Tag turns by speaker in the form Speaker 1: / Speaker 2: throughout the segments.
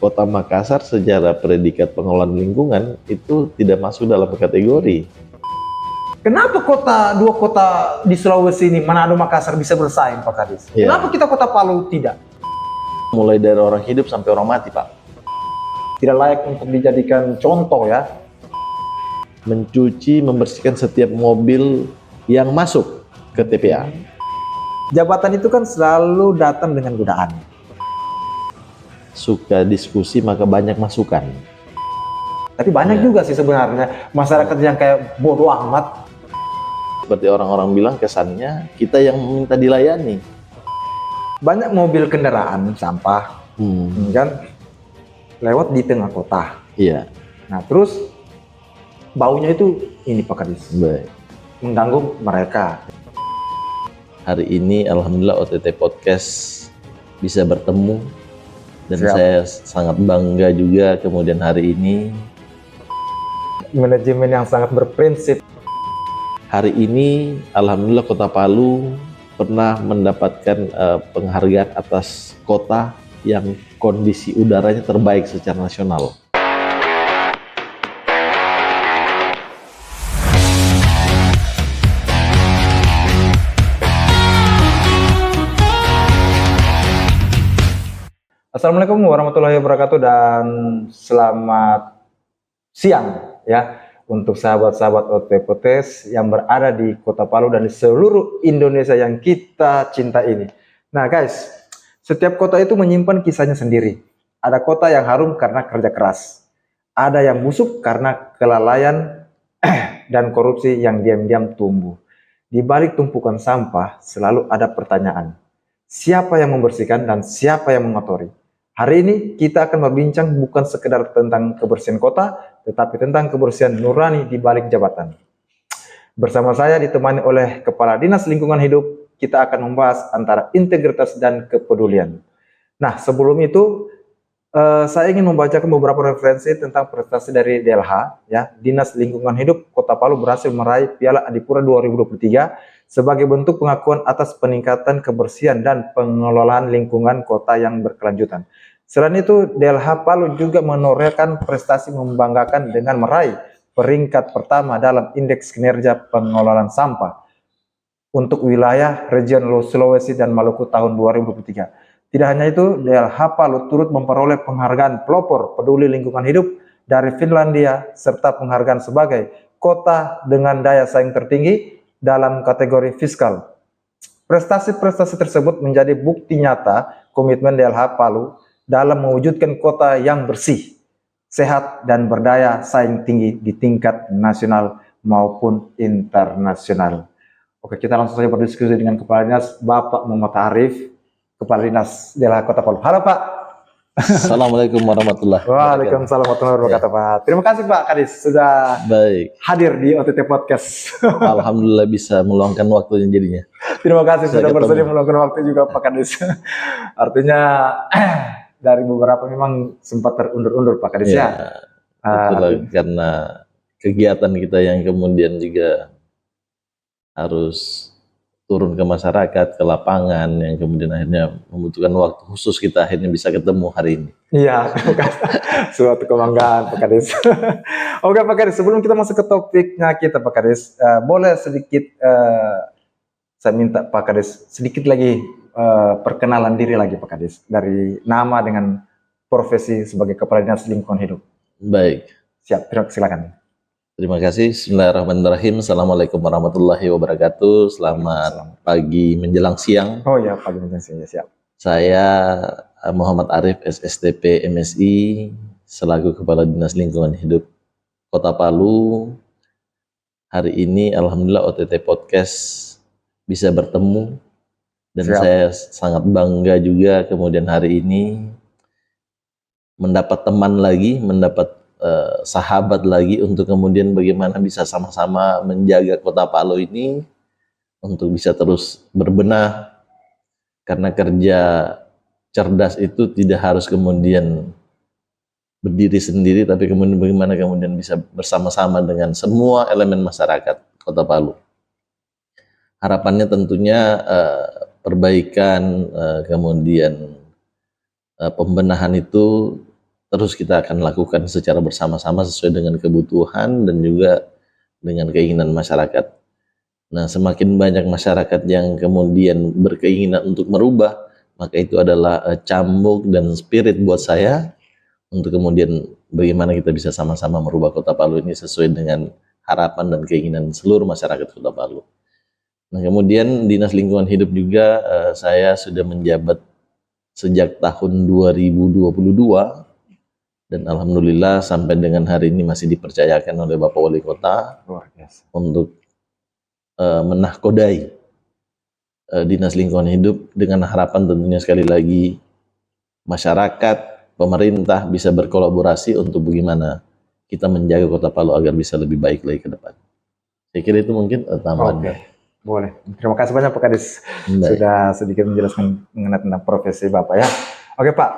Speaker 1: Kota Makassar secara predikat pengelolaan lingkungan itu tidak masuk dalam kategori.
Speaker 2: Kenapa dua kota di Sulawesi ini, Manado, Makassar bisa bersaing, Pak Kadis?
Speaker 1: Ya.
Speaker 2: Kenapa kita Kota Palu tidak?
Speaker 1: Mulai dari orang hidup sampai orang mati, Pak.
Speaker 2: Tidak layak untuk dijadikan contoh ya.
Speaker 1: Mencuci, membersihkan setiap mobil yang masuk ke TPA.
Speaker 2: Jabatan itu kan selalu datang dengan godaan.
Speaker 1: Suka diskusi maka banyak masukan.
Speaker 2: Tapi banyak juga sih sebenarnya masyarakat yang kayak bodoh amat.
Speaker 1: Seperti orang-orang bilang kesannya kita yang minta dilayani.
Speaker 2: Banyak mobil kendaraan sampah, kan lewat di tengah kota.
Speaker 1: Iya.
Speaker 2: Nah terus baunya itu ini Pak Kadis,
Speaker 1: Baik.
Speaker 2: mengganggu mereka.
Speaker 1: Hari ini alhamdulillah OTT Podcast bisa bertemu dan
Speaker 2: Siap.
Speaker 1: saya sangat bangga juga kemudian hari ini.
Speaker 2: Manajemen yang sangat berprinsip.
Speaker 1: Hari ini alhamdulillah Kota Palu pernah mendapatkan penghargaan atas kota yang kondisi udaranya terbaik secara nasional.
Speaker 2: Assalamualaikum warahmatullahi wabarakatuh dan selamat siang ya untuk sahabat-sahabat OTT Podcast yang berada di Kota Palu dan di seluruh Indonesia yang kita cinta ini. Nah guys, setiap kota itu menyimpan kisahnya sendiri. Ada kota yang harum karena kerja keras. Ada yang busuk karena kelalaian dan korupsi yang diam-diam tumbuh. Di balik tumpukan sampah selalu ada pertanyaan. Siapa yang membersihkan dan siapa yang mengotori? Hari ini kita akan berbincang bukan sekedar tentang kebersihan kota, tetapi tentang kebersihan nurani di balik jabatan. Bersama saya ditemani oleh Kepala Dinas Lingkungan Hidup, kita akan membahas antara integritas dan kepedulian. Nah, sebelum itu saya ingin membacakan beberapa referensi tentang prestasi dari DLH, ya. Dinas Lingkungan Hidup Kota Palu berhasil meraih Piala Adipura 2023 sebagai bentuk pengakuan atas peningkatan kebersihan dan pengelolaan lingkungan kota yang berkelanjutan. Selain itu, DLH Palu juga menorehkan prestasi membanggakan dengan meraih peringkat pertama dalam Indeks Kinerja Pengelolaan Sampah untuk wilayah region Sulawesi dan Maluku tahun 2023. Tidak hanya itu, DLH Palu turut memperoleh penghargaan pelopor peduli lingkungan hidup dari Finlandia serta penghargaan sebagai kota dengan daya saing tertinggi dalam kategori fiskal. Prestasi-prestasi tersebut menjadi bukti nyata komitmen DLH Palu dalam mewujudkan kota yang bersih, sehat, dan berdaya saing tinggi di tingkat nasional maupun internasional. Oke, kita langsung saja berdiskusi dengan Kepala Dinas Bapak Muhammad Arif, Kepala Dinas DLH Kota Palu. Halo Pak.
Speaker 1: Assalamualaikum warahmatullahi wabarakatuh.
Speaker 2: Waalaikumsalam warahmatullahi wabarakatuh Pak. Terima kasih Pak Kadis sudah hadir di OTT Podcast.
Speaker 1: Alhamdulillah bisa meluangkan waktunya jadinya.
Speaker 2: Terima kasih
Speaker 1: Saya
Speaker 2: sudah
Speaker 1: ketemu.
Speaker 2: bersedia meluangkan waktu juga Pak Kadis. Artinya dari beberapa memang sempat terundur-undur Pak Kadis ya.
Speaker 1: Betul, karena kegiatan kita yang kemudian juga harus turun ke masyarakat, ke lapangan, yang kemudian akhirnya membutuhkan waktu khusus, kita akhirnya bisa ketemu hari ini.
Speaker 2: Iya, suatu kebanggaan Pak Kadis. Oke Pak Kadis, sebelum kita masuk ke topiknya kita Pak Kadis, boleh sedikit saya minta Pak Kadis sedikit lagi perkenalan diri lagi Pak Kadis dari nama dengan profesi sebagai Kepala Dinas Lingkungan Hidup.
Speaker 1: Baik.
Speaker 2: Siap, silakan.
Speaker 1: Terima kasih. Bismillahirrahmanirrahim. Assalamualaikum warahmatullahi wabarakatuh. Selamat pagi menjelang siang.
Speaker 2: Oh ya, pagi menjelang siang, siap.
Speaker 1: Saya Muhammad Arif, SSTP MSI, selaku Kepala Dinas Lingkungan Hidup Kota Palu. Hari ini alhamdulillah OTT Podcast bisa bertemu dan
Speaker 2: Siap.
Speaker 1: saya sangat bangga juga kemudian hari ini mendapat teman lagi, mendapat sahabat lagi untuk kemudian bagaimana bisa sama-sama menjaga Kota Palu ini untuk bisa terus berbenah, karena kerja cerdas itu tidak harus kemudian berdiri sendiri, tapi kemudian bagaimana kemudian bisa bersama-sama dengan semua elemen masyarakat Kota Palu. Harapannya tentunya perbaikan, kemudian pembenahan itu terus kita akan lakukan secara bersama-sama sesuai dengan kebutuhan dan juga dengan keinginan masyarakat. Nah, semakin banyak masyarakat yang kemudian berkeinginan untuk merubah, maka itu adalah cambuk dan spirit buat saya untuk kemudian bagaimana kita bisa sama-sama merubah Kota Palu ini sesuai dengan harapan dan keinginan seluruh masyarakat Kota Palu. Nah, kemudian Dinas Lingkungan Hidup juga saya sudah menjabat sejak tahun 2022 dan alhamdulillah sampai dengan hari ini masih dipercayakan oleh Bapak Wali Kota
Speaker 2: Luar biasa.
Speaker 1: untuk menahkodai Dinas Lingkungan Hidup dengan harapan tentunya sekali lagi masyarakat, pemerintah bisa berkolaborasi untuk bagaimana kita menjaga Kota Palu agar bisa lebih baik lagi ke depan. Saya kira itu mungkin tambahannya.
Speaker 2: Oke, boleh. Terima kasih banyak Pak Kadis sudah sedikit menjelaskan mengenai tentang profesi Bapak ya. Oke Pak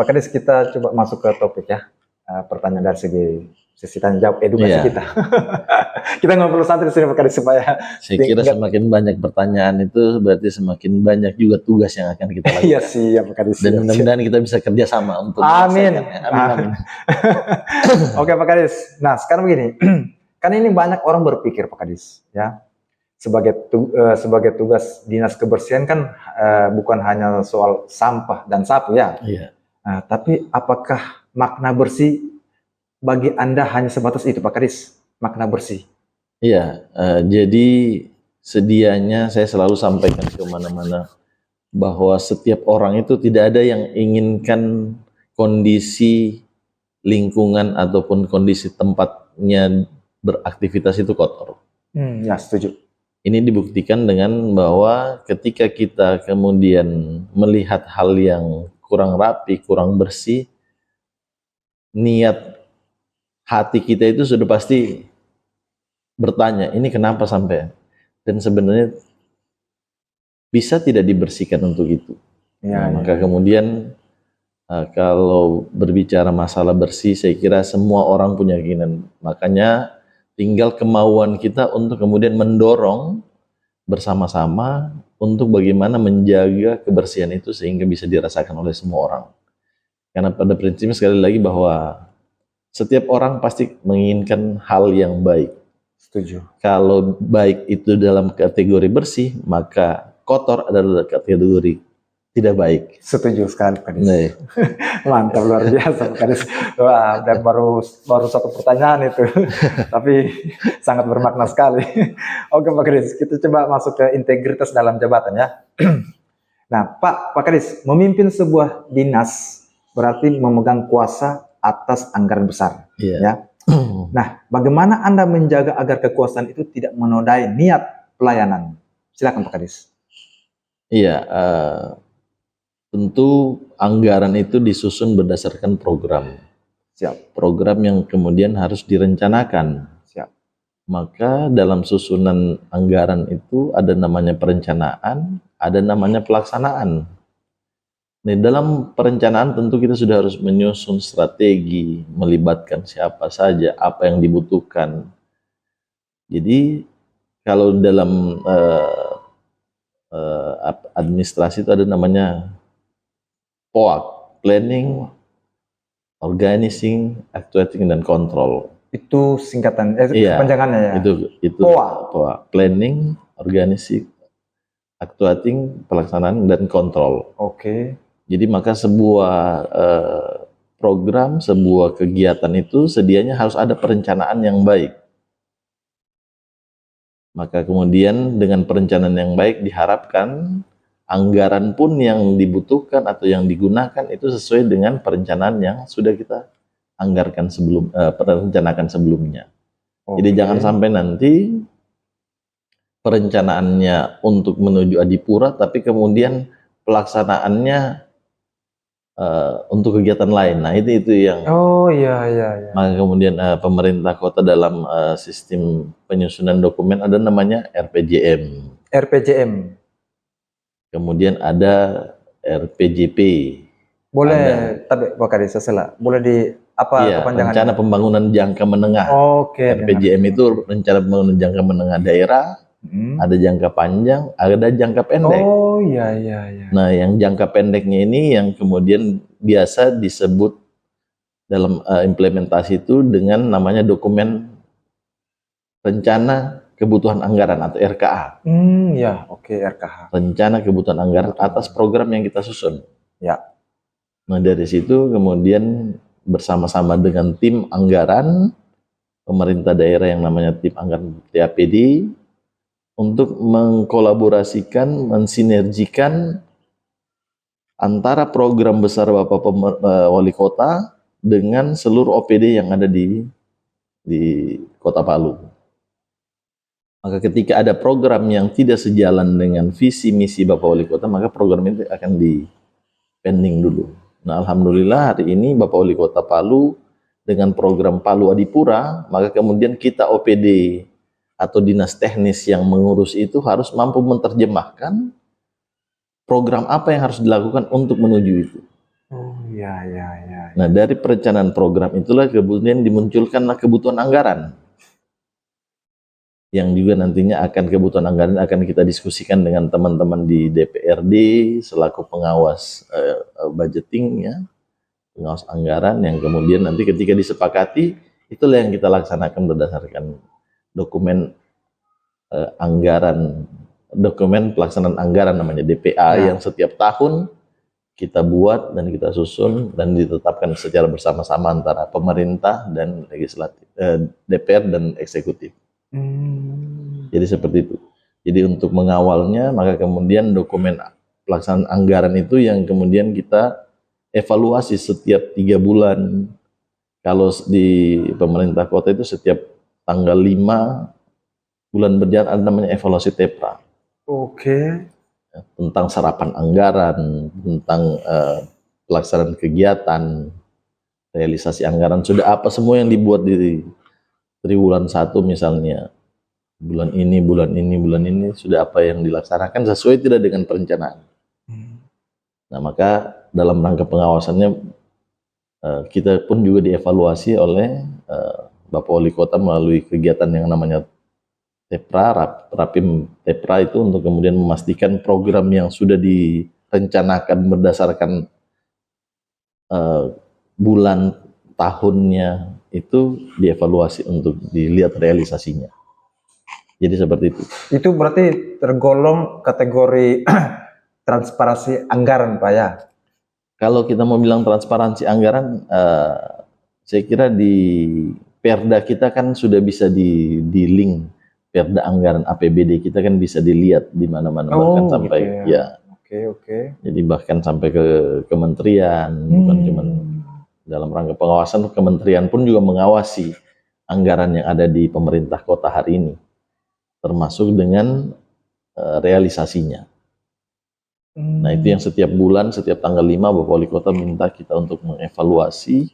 Speaker 2: Kadis, kita coba masuk ke topik ya. Pertanyaan dari sesi tanya jawab edukasi kita. Kita ngobrol santai di sini Pak Kadis supaya
Speaker 1: saya kira semakin banyak pertanyaan itu berarti semakin banyak juga tugas yang akan kita lakukan.
Speaker 2: Iya sih ya Pak Kadis.
Speaker 1: Dan mudah-mudahan kita bisa kerjasama untuk
Speaker 2: amin.
Speaker 1: Amin.
Speaker 2: Oke Pak Kadis. Nah sekarang begini, kan ini banyak orang berpikir Pak Kadis ya, sebagai tugas dinas kebersihan kan bukan hanya soal sampah dan sapu ya.
Speaker 1: Iya.
Speaker 2: Nah, tapi apakah makna bersih bagi Anda hanya sebatas itu Pak Kadis, makna bersih?
Speaker 1: Iya, jadi sedianya saya selalu sampaikan ke mana-mana bahwa setiap orang itu tidak ada yang inginkan kondisi lingkungan ataupun kondisi tempatnya beraktivitas itu kotor.
Speaker 2: Ya setuju.
Speaker 1: Ini dibuktikan dengan bahwa ketika kita kemudian melihat hal yang kurang rapi, kurang bersih, niat hati kita itu sudah pasti bertanya, ini kenapa sampai? Dan sebenarnya bisa tidak dibersihkan untuk itu. Maka kemudian kalau berbicara masalah bersih, saya kira semua orang punya keinginan. Makanya tinggal kemauan kita untuk kemudian mendorong bersama-sama untuk bagaimana menjaga kebersihan itu sehingga bisa dirasakan oleh semua orang. Karena pada prinsipnya sekali lagi bahwa setiap orang pasti menginginkan hal yang baik.
Speaker 2: Setuju.
Speaker 1: Kalau baik itu dalam kategori bersih, maka kotor adalah kategori tidak baik.
Speaker 2: Setuju sekali Pak Kadis. Mantap, luar biasa Pak Kadis. Wah, dan baru satu pertanyaan itu, tapi sangat bermakna sekali. Oke Pak Kadis, kita coba masuk ke integritas dalam jabatan ya. Nah Pak Kadis, memimpin sebuah dinas berarti memegang kuasa atas anggaran besar. Ya. Nah, bagaimana Anda menjaga agar kekuasaan itu tidak menodai niat pelayanan? Silakan Pak Kadis.
Speaker 1: Iya, tentu anggaran itu disusun berdasarkan program.
Speaker 2: Siap.
Speaker 1: Program yang kemudian harus direncanakan.
Speaker 2: Siap.
Speaker 1: Maka dalam susunan anggaran itu ada namanya perencanaan, ada namanya pelaksanaan. Nah, dalam perencanaan tentu kita sudah harus menyusun strategi, melibatkan siapa saja, apa yang dibutuhkan. Jadi kalau dalam administrasi itu ada namanya POAK, Planning, Organizing, Actuating, dan Control.
Speaker 2: Itu singkatan, kepanjangannya ya?
Speaker 1: Itu POAK, Planning, Organizing, Actuating, Pelaksanaan, dan Kontrol.
Speaker 2: Oke.
Speaker 1: Jadi maka sebuah program, sebuah kegiatan itu sedianya harus ada perencanaan yang baik. Maka kemudian dengan perencanaan yang baik diharapkan anggaran pun yang dibutuhkan atau yang digunakan itu sesuai dengan perencanaan yang sudah kita anggarkan perencanakan sebelumnya. Jadi jangan sampai nanti perencanaannya untuk menuju Adipura tapi kemudian pelaksanaannya untuk kegiatan lain. Nah itu yang
Speaker 2: iya.
Speaker 1: Maka kemudian pemerintah kota dalam sistem penyusunan dokumen ada namanya RPJM. Kemudian ada RPJP.
Speaker 2: Boleh, tapi Pak Kadis salah. Boleh di kepanjangannya?
Speaker 1: Rencana Pembangunan Jangka Menengah. RPJM itu Rencana Pembangunan Jangka Menengah Daerah. Ada jangka panjang, ada jangka pendek.
Speaker 2: Iya.
Speaker 1: Nah, yang jangka pendeknya ini yang kemudian biasa disebut dalam implementasi itu dengan namanya dokumen rencana kebutuhan anggaran atau RKA.
Speaker 2: Ya, oke, RKH.
Speaker 1: Rencana kebutuhan anggaran atas program yang kita susun.
Speaker 2: Ya.
Speaker 1: Nah, dari situ kemudian bersama-sama dengan tim anggaran pemerintah daerah yang namanya tim anggaran TAPD untuk mengkolaborasikan, mensinergikan antara program besar Bapak Wali Kota dengan seluruh OPD yang ada di Kota Palu. Maka ketika ada program yang tidak sejalan dengan visi misi Bapak Wali Kota, maka program itu akan di pending dulu. Nah, alhamdulillah hari ini Bapak Wali Kota Palu dengan program Palu Adipura, maka kemudian kita OPD atau dinas teknis yang mengurus itu harus mampu menerjemahkan program apa yang harus dilakukan untuk menuju itu.
Speaker 2: Oh, ya.
Speaker 1: Nah, dari perencanaan program itulah kemudian dimunculkanlah kebutuhan anggaran. Yang juga nantinya kebutuhan anggaran akan kita diskusikan dengan teman-teman di DPRD selaku pengawas budgeting ya, pengawas anggaran, yang kemudian nanti ketika disepakati itulah yang kita laksanakan berdasarkan dokumen anggaran, dokumen pelaksanaan anggaran namanya DPA yang setiap tahun kita buat dan kita susun dan ditetapkan secara bersama-sama antara pemerintah dan legislatif, DPR dan eksekutif. Jadi seperti itu. Jadi untuk mengawalnya, maka kemudian dokumen pelaksanaan anggaran itu yang kemudian kita evaluasi setiap 3 bulan. Kalau di pemerintah kota itu setiap tanggal 5 bulan berjalan ada namanya evaluasi TEPRA.
Speaker 2: Oke.
Speaker 1: Tentang serapan anggaran, tentang pelaksanaan kegiatan, realisasi anggaran, sudah apa semua yang dibuat di triwulan 1 misalnya, bulan ini sudah apa yang dilaksanakan sesuai tidak dengan perencanaan. Nah, maka dalam rangka pengawasannya kita pun juga dievaluasi oleh Bapak Wali Kota melalui kegiatan yang namanya TEPRA, Rapim TEPRA itu untuk kemudian memastikan program yang sudah direncanakan berdasarkan bulan tahunnya itu dievaluasi untuk dilihat realisasinya. Jadi seperti itu. Itu
Speaker 2: berarti tergolong kategori transparansi anggaran, Pak ya?
Speaker 1: Kalau kita mau bilang transparansi anggaran, saya kira di Perda kita kan sudah bisa di link Perda anggaran APBD kita kan bisa dilihat di mana-mana, bahkan sampai gitu ya.
Speaker 2: Oke.
Speaker 1: Jadi bahkan sampai ke kementerian, bukan cuma dalam rangka pengawasan, kementerian pun juga mengawasi anggaran yang ada di pemerintah kota hari ini, termasuk dengan realisasinya. Nah, itu yang setiap bulan, setiap tanggal 5 Bapak Wali Kota minta kita untuk mengevaluasi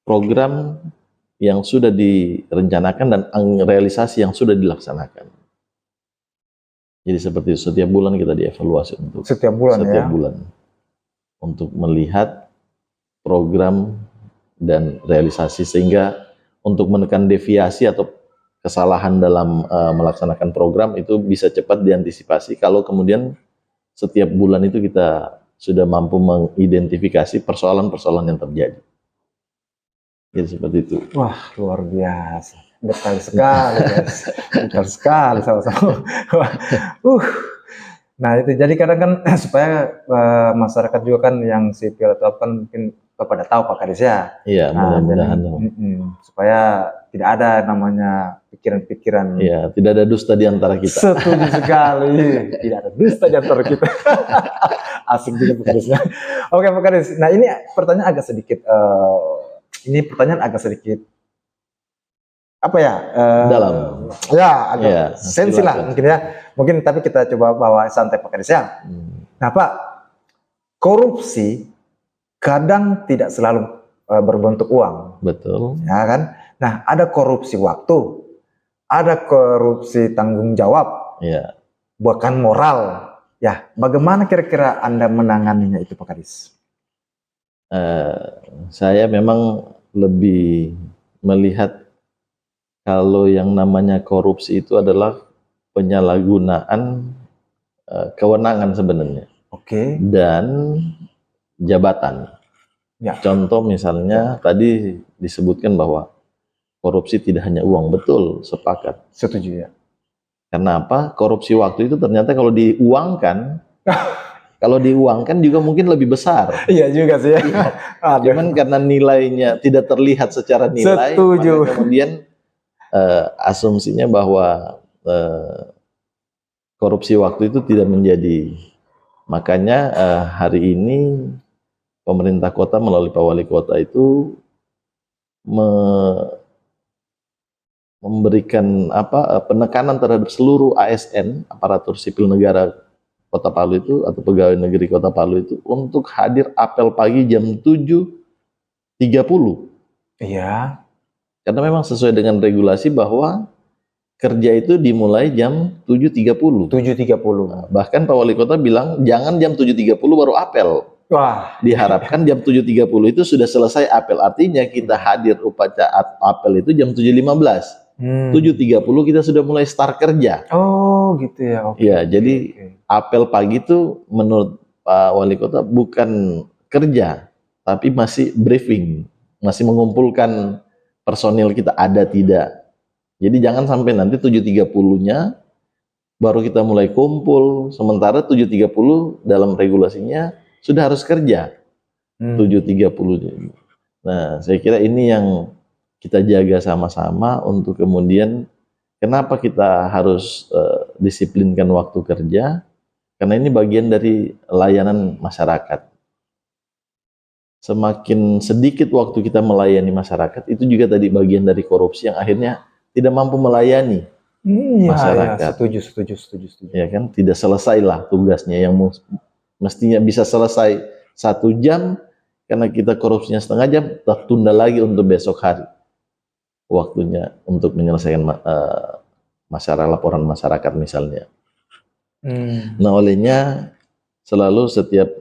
Speaker 1: program yang sudah direncanakan dan realisasi yang sudah dilaksanakan. Jadi seperti itu, setiap bulan kita dievaluasi untuk
Speaker 2: setiap bulan
Speaker 1: untuk melihat program dan realisasi, sehingga untuk menekan deviasi atau kesalahan dalam melaksanakan program itu bisa cepat diantisipasi kalau kemudian setiap bulan itu kita sudah mampu mengidentifikasi persoalan-persoalan yang terjadi. Jadi seperti itu.
Speaker 2: Wah, luar biasa. Detail sekali, guys. Detail sekali sama-sama. Nah, itu jadi kadang kan supaya masyarakat juga kan yang sipil atau kan mungkin pada tahu Pak Kades ya.
Speaker 1: Iya, mudah-mudahan.
Speaker 2: Supaya tidak ada namanya pikiran-pikiran.
Speaker 1: Iya, tidak ada dusta di antara kita.
Speaker 2: Setuju sekali. Tidak ada dusta di antara kita. Asik juga Pak Kades. Oke Pak Kades. Nah, ini pertanyaan agak sedikit apa ya?
Speaker 1: Dalam.
Speaker 2: Ya, agak sensi lah mungkin ya. Mungkin tapi kita coba bawa santai Pak Kades ya. Nah Pak, korupsi kadang tidak selalu berbentuk uang.
Speaker 1: Betul.
Speaker 2: Ya kan? Nah, ada korupsi waktu, ada korupsi tanggung jawab, bahkan moral. Ya, bagaimana kira-kira Anda menanganinya itu Pak Kades?
Speaker 1: Saya memang lebih melihat kalau yang namanya korupsi itu adalah penyalahgunaan kewenangan sebenarnya.
Speaker 2: Oke.
Speaker 1: Dan jabatan.
Speaker 2: Ya.
Speaker 1: Contoh misalnya tadi disebutkan bahwa korupsi tidak hanya uang, betul, sepakat.
Speaker 2: Setuju ya.
Speaker 1: Karena apa? Korupsi waktu itu ternyata kalau diuangkan juga mungkin lebih besar.
Speaker 2: Iya juga sih ya. Aduh.
Speaker 1: Cuman karena nilainya tidak terlihat secara nilai,
Speaker 2: Setuju.
Speaker 1: maka kemudian asumsinya bahwa korupsi waktu itu tidak menjadi. Makanya hari ini pemerintah kota melalui Pak Wali Kota itu memberikan penekanan terhadap seluruh ASN, aparatur sipil negara Kota Palu itu atau pegawai negeri Kota Palu itu untuk hadir apel pagi jam 7.30.
Speaker 2: Iya.
Speaker 1: Karena memang sesuai dengan regulasi bahwa kerja itu dimulai jam 7.30.
Speaker 2: 7.30.
Speaker 1: Nah, bahkan Pak Wali Kota bilang jangan jam 7.30 baru apel.
Speaker 2: Wah.
Speaker 1: Diharapkan jam 7.30 itu sudah selesai apel. Artinya kita hadir upacara apel itu jam 7.15. 7.30 kita sudah mulai start kerja.
Speaker 2: Oh gitu ya. Oke.
Speaker 1: Ya, jadi apel pagi itu menurut Pak Wali Kota bukan kerja, tapi masih briefing, masih mengumpulkan personil kita ada tidak. Jadi jangan sampai nanti 7.30-nya baru kita mulai kumpul, sementara 7.30 dalam regulasinya sudah harus kerja. 7.30. Nah, saya kira ini yang kita jaga sama-sama untuk kemudian kenapa kita harus disiplinkan waktu kerja, karena ini bagian dari layanan masyarakat. Semakin sedikit waktu kita melayani masyarakat, itu juga tadi bagian dari korupsi yang akhirnya tidak mampu melayani masyarakat.
Speaker 2: Ya, setuju.
Speaker 1: Ya kan, tidak selesailah tugasnya yang mestinya bisa selesai 1 jam, karena kita korupsinya setengah jam, tertunda lagi untuk besok hari. Waktunya untuk menyelesaikan laporan masyarakat misalnya. Nah, olehnya selalu setiap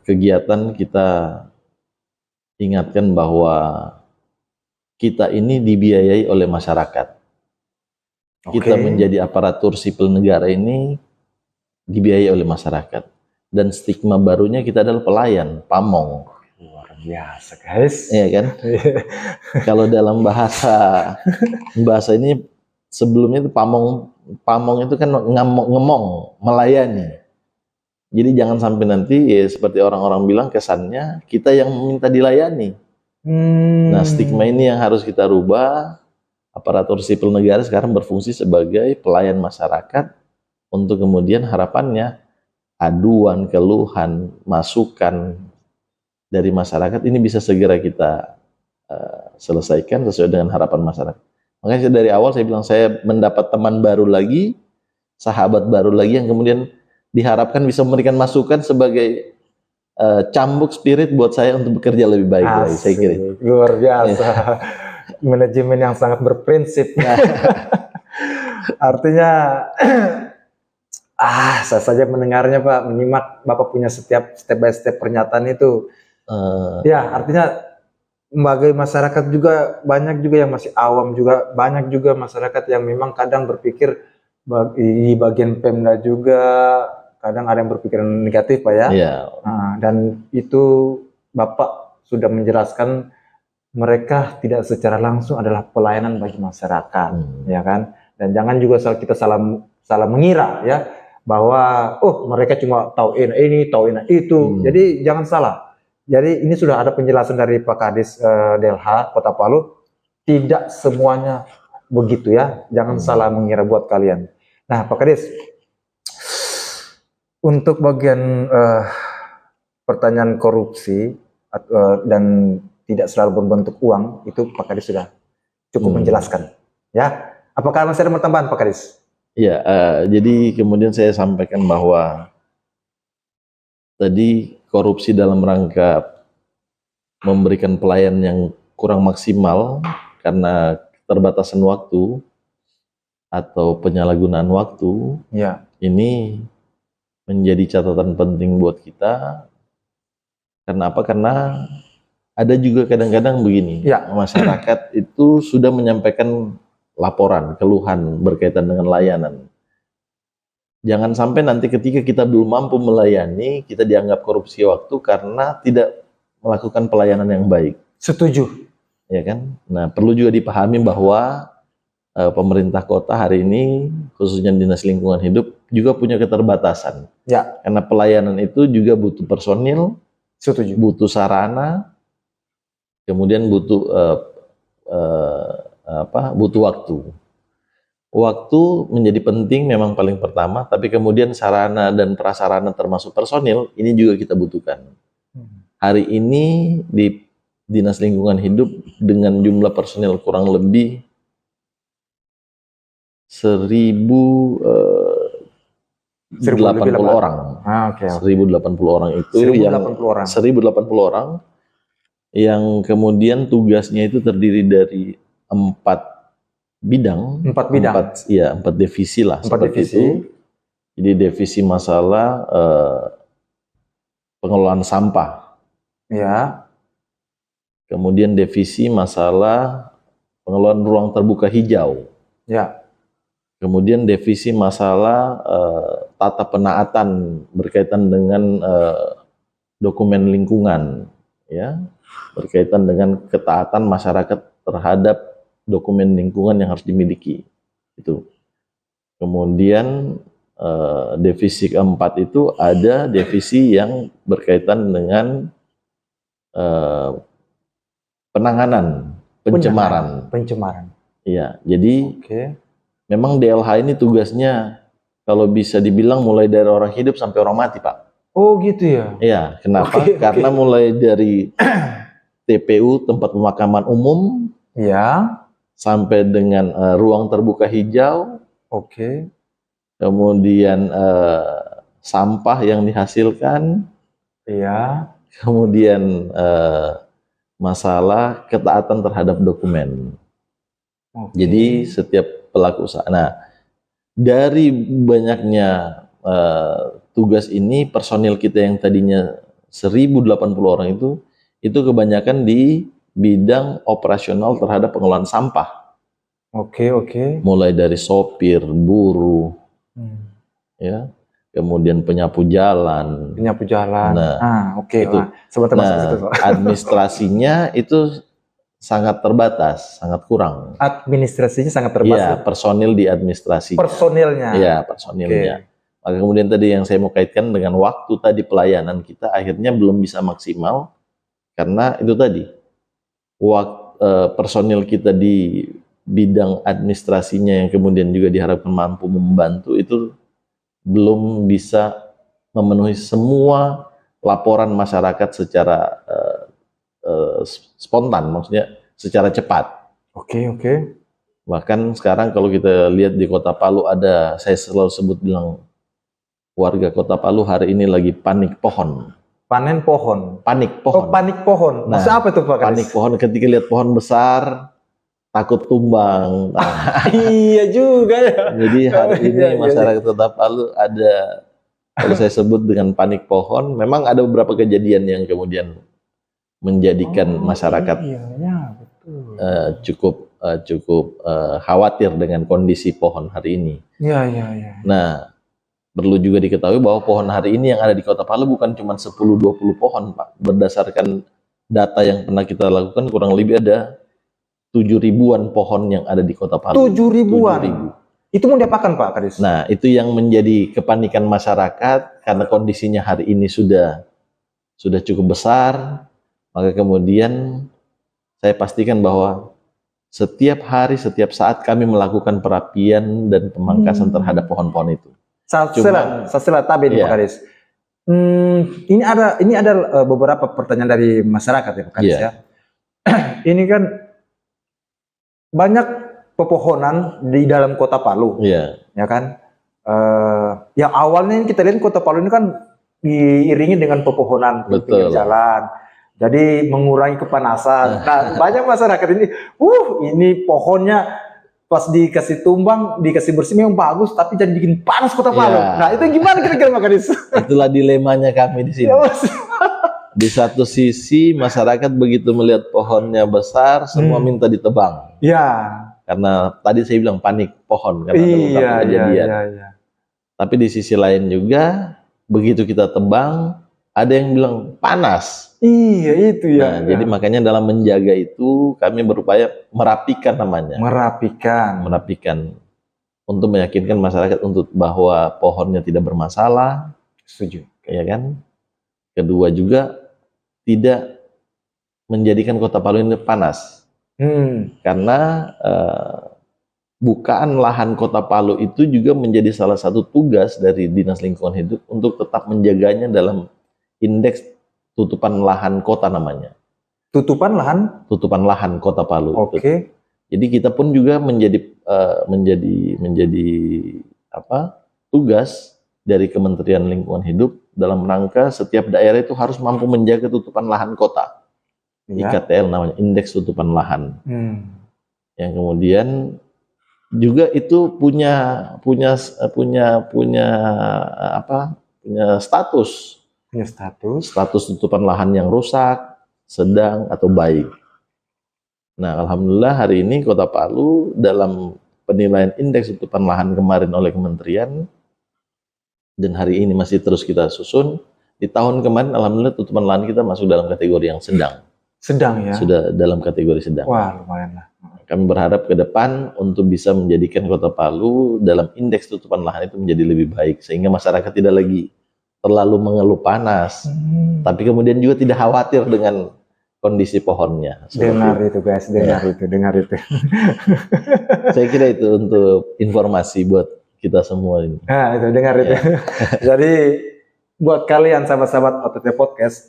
Speaker 1: kegiatan kita ingatkan bahwa kita ini dibiayai oleh masyarakat. Kita menjadi aparatur sipil negara ini dibiayai oleh masyarakat. Dan stigma barunya kita adalah pelayan, pamong.
Speaker 2: Luar biasa guys.
Speaker 1: Iya kan? Kalau dalam bahasa ini sebelumnya itu pamong itu kan ngemong, melayani. Jadi jangan sampai nanti ya seperti orang-orang bilang kesannya kita yang meminta dilayani. Nah, stigma ini yang harus kita rubah. Aparatur sipil negara sekarang berfungsi sebagai pelayan masyarakat untuk kemudian harapannya aduan, keluhan, masukan dari masyarakat ini bisa segera kita selesaikan sesuai dengan harapan masyarakat. Makanya dari awal saya bilang saya mendapat teman baru lagi, sahabat baru lagi yang kemudian diharapkan bisa memberikan masukan sebagai cambuk spirit buat saya untuk bekerja lebih baik lagi. Saya kira
Speaker 2: luar biasa. Manajemen yang sangat berprinsip. Artinya saya saja mendengarnya Pak, menyimak Bapak punya setiap step by step pernyataan itu. Ya, artinya sebagai masyarakat juga banyak juga yang masih awam juga, banyak juga masyarakat yang memang kadang berpikir di bagian Pemda juga kadang ada yang berpikiran negatif Pak ya.
Speaker 1: Yeah.
Speaker 2: Dan itu Bapak sudah menjelaskan mereka tidak secara langsung adalah pelayanan bagi masyarakat, ya kan? Dan jangan juga kita salah mengira ya bahwa mereka cuma tahu ini itu. Jadi jangan salah. Jadi ini sudah ada penjelasan dari Pak Kadis DLH Kota Palu. Tidak semuanya begitu ya. Jangan salah mengira buat kalian. Nah, Pak Kadis, untuk bagian pertanyaan korupsi dan tidak selalu berbentuk uang, itu Pak Kadis sudah cukup menjelaskan. Ya, apakah masih ada tambahan Pak Kadis?
Speaker 1: Iya, jadi kemudian saya sampaikan bahwa tadi korupsi dalam rangka memberikan pelayanan yang kurang maksimal karena keterbatasan waktu atau penyalahgunaan waktu,
Speaker 2: ya,
Speaker 1: ini menjadi catatan penting buat kita. Karena apa? Karena ada juga kadang-kadang begini, masyarakat itu sudah menyampaikan laporan, keluhan berkaitan dengan layanan. Jangan sampai nanti ketika kita belum mampu melayani, kita dianggap korupsi waktu karena tidak melakukan pelayanan yang baik.
Speaker 2: Setuju.
Speaker 1: Ya kan? Nah, perlu juga dipahami bahwa pemerintah kota hari ini, khususnya Dinas Lingkungan Hidup, juga punya keterbatasan.
Speaker 2: Ya.
Speaker 1: Karena pelayanan itu juga butuh personil,
Speaker 2: Setuju.
Speaker 1: butuh sarana, kemudian butuh butuh waktu. Waktu menjadi penting memang paling pertama, tapi kemudian sarana dan prasarana termasuk personil ini juga kita butuhkan. Hari ini di Dinas Lingkungan Hidup dengan jumlah personil kurang lebih 1.080 orang.
Speaker 2: Oke.
Speaker 1: 1.080 orang itu
Speaker 2: 1.080 orang.
Speaker 1: 1.080 orang yang kemudian tugasnya itu terdiri dari 4 bidang.
Speaker 2: 4 bidang.
Speaker 1: 4 divisi lah.
Speaker 2: 4
Speaker 1: seperti
Speaker 2: divisi.
Speaker 1: itu. Jadi divisi masalah pengelolaan sampah.
Speaker 2: Ya.
Speaker 1: Kemudian divisi masalah pengelolaan ruang terbuka hijau.
Speaker 2: Ya.
Speaker 1: Kemudian divisi masalah tata penaatan berkaitan dengan dokumen lingkungan, ya, berkaitan dengan ketaatan masyarakat terhadap dokumen lingkungan yang harus dimiliki. Itu. Kemudian divisi keempat itu ada divisi yang berkaitan dengan penanganan pencemaran. Iya, jadi memang DLH ini tugasnya kalau bisa dibilang mulai dari orang hidup sampai orang mati, Pak.
Speaker 2: Oh gitu ya?
Speaker 1: Iya, kenapa? Karena mulai dari TPU, tempat pemakaman umum,
Speaker 2: ya,
Speaker 1: sampai dengan ruang terbuka hijau, kemudian sampah yang dihasilkan,
Speaker 2: ya,
Speaker 1: kemudian masalah ketaatan terhadap dokumen. Jadi setiap pelaku usaha. Nah, dari banyaknya tugas ini, personil kita yang tadinya 1.080 orang itu kebanyakan di bidang operasional terhadap pengelolaan sampah. Mulai dari sopir, buruh, ya, kemudian penyapu jalan. Nah, administrasinya itu sangat terbatas, sangat kurang.
Speaker 2: Administrasinya sangat terbatas.
Speaker 1: Iya, personil di administrasi.
Speaker 2: Personilnya.
Speaker 1: Iya, personilnya. Maka kemudian tadi yang saya mau kaitkan dengan waktu tadi pelayanan kita akhirnya belum bisa maksimal karena itu tadi personil kita di bidang administrasinya yang kemudian juga diharapkan mampu membantu itu belum bisa memenuhi semua laporan masyarakat secara spontan, maksudnya secara cepat. Bahkan sekarang kalau kita lihat di Kota Palu ada, saya selalu sebut bilang, warga Kota Palu hari ini lagi panik pohon.
Speaker 2: Panik pohon.
Speaker 1: Oh,
Speaker 2: panik pohon. Maksudnya apa itu Pak?
Speaker 1: Panik pohon ketika lihat pohon besar, takut tumbang.
Speaker 2: Iya juga ya.
Speaker 1: Jadi hari ini masyarakat Kota Palu ada, kalau saya sebut dengan panik pohon, memang ada beberapa kejadian yang kemudian menjadikan masyarakat cukup khawatir dengan kondisi pohon hari ini. Nah, perlu juga diketahui bahwa pohon hari ini yang ada di Kota Palu bukan cuma 10-20 pohon, Pak. Berdasarkan data yang pernah kita lakukan, kurang lebih ada 7.000-an pohon yang ada di Kota Palu.
Speaker 2: 7.000-an? Itu mau diapakan Pak Kadis?
Speaker 1: Nah, itu yang menjadi kepanikan masyarakat karena kondisinya hari ini sudah cukup besar. Maka kemudian saya pastikan bahwa setiap hari, setiap saat kami melakukan perapian dan pemangkasan terhadap pohon-pohon itu. Setelah tabe
Speaker 2: Pak Kadis. Ini ada beberapa pertanyaan dari masyarakat ya Pak Kadis ya. Ini kan banyak pepohonan di dalam Kota Palu, ya kan? Yang awalnya kita lihat Kota Palu ini kan diiringi dengan pepohonan di pinggir jalan. Jadi mengurangi kepanasan. Nah, banyak masyarakat ini pohonnya pas dikasih tumbang, dikasih bersih memang bagus, tapi jadi bikin panas Kota Palu. Nah, itu gimana kira-kira Pak Kadis?
Speaker 1: Itulah dilemanya kami di sini. Di satu sisi masyarakat begitu melihat pohonnya besar, semua minta ditebang. Karena tadi saya bilang panik pohon karena ada beberapa kejadian. Tapi di sisi lain juga begitu kita tebang, ada yang bilang panas.
Speaker 2: Iya itu ya.
Speaker 1: Nah, jadi makanya dalam menjaga itu kami berupaya merapikan namanya. Merapikan untuk meyakinkan masyarakat untuk bahwa pohonnya tidak bermasalah,
Speaker 2: Setuju.
Speaker 1: ya kan? Kedua juga tidak menjadikan Kota Palu ini panas. Karena bukaan lahan Kota Palu itu juga menjadi salah satu tugas dari Dinas Lingkungan Hidup untuk tetap menjaganya dalam indeks tutupan lahan kota namanya.
Speaker 2: Tutupan lahan
Speaker 1: Kota Palu.
Speaker 2: Oke.
Speaker 1: Jadi kita pun juga menjadi tugas dari Kementerian Lingkungan Hidup dalam rangka setiap daerah itu harus mampu menjaga tutupan lahan kota.
Speaker 2: Ya.
Speaker 1: IKTL namanya, indeks tutupan lahan. Yang kemudian juga itu punya status. Status tutupan lahan yang rusak, sedang, atau baik. Nah, alhamdulillah hari ini Kota Palu dalam penilaian indeks tutupan lahan kemarin oleh kementerian, dan hari ini masih terus kita susun, di tahun kemarin alhamdulillah tutupan lahan kita masuk dalam kategori yang sedang.
Speaker 2: Sedang ya?
Speaker 1: Sudah dalam kategori sedang.
Speaker 2: Wah, lumayan lah.
Speaker 1: Kami berharap ke depan untuk bisa menjadikan Kota Palu dalam indeks tutupan lahan itu menjadi lebih baik, sehingga masyarakat tidak lagi terlalu mengeluh panas, tapi kemudian juga tidak khawatir dengan kondisi pohonnya.
Speaker 2: Dengar itu guys, dengar itu.
Speaker 1: Saya kira itu untuk informasi buat kita semua ini.
Speaker 2: Nah, itu dengar itu. Jadi buat kalian sahabat-sahabat OTT Podcast,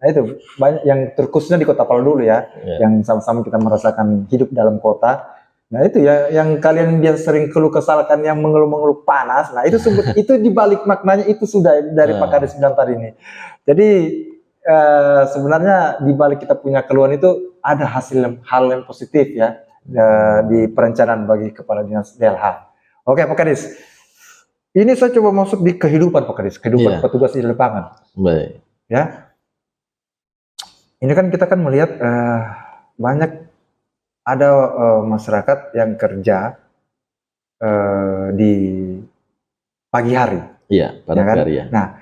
Speaker 2: nah itu banyak yang terkhususnya di Kota Palu dulu ya, yang sama-sama kita merasakan hidup dalam kota. Nah itu ya, yang kalian biasa sering keluh kesalahan yang mengeluh-mengeluh panas. Nah itu itu dibalik maknanya itu sudah dari Pak Kades bilang tadi ini. Jadi sebenarnya dibalik kita punya keluhan itu ada hal yang positif ya di perencanaan bagi Kepala Dinas DLH. Oke Pak Kades, ini saya coba masuk di kehidupan Pak Kades, kehidupan petugas di lapangan.
Speaker 1: Baik.
Speaker 2: Ya, ini kan kita kan melihat banyak ada masyarakat yang kerja di pagi hari.
Speaker 1: Iya, pada
Speaker 2: kan?
Speaker 1: hari ya.
Speaker 2: Nah,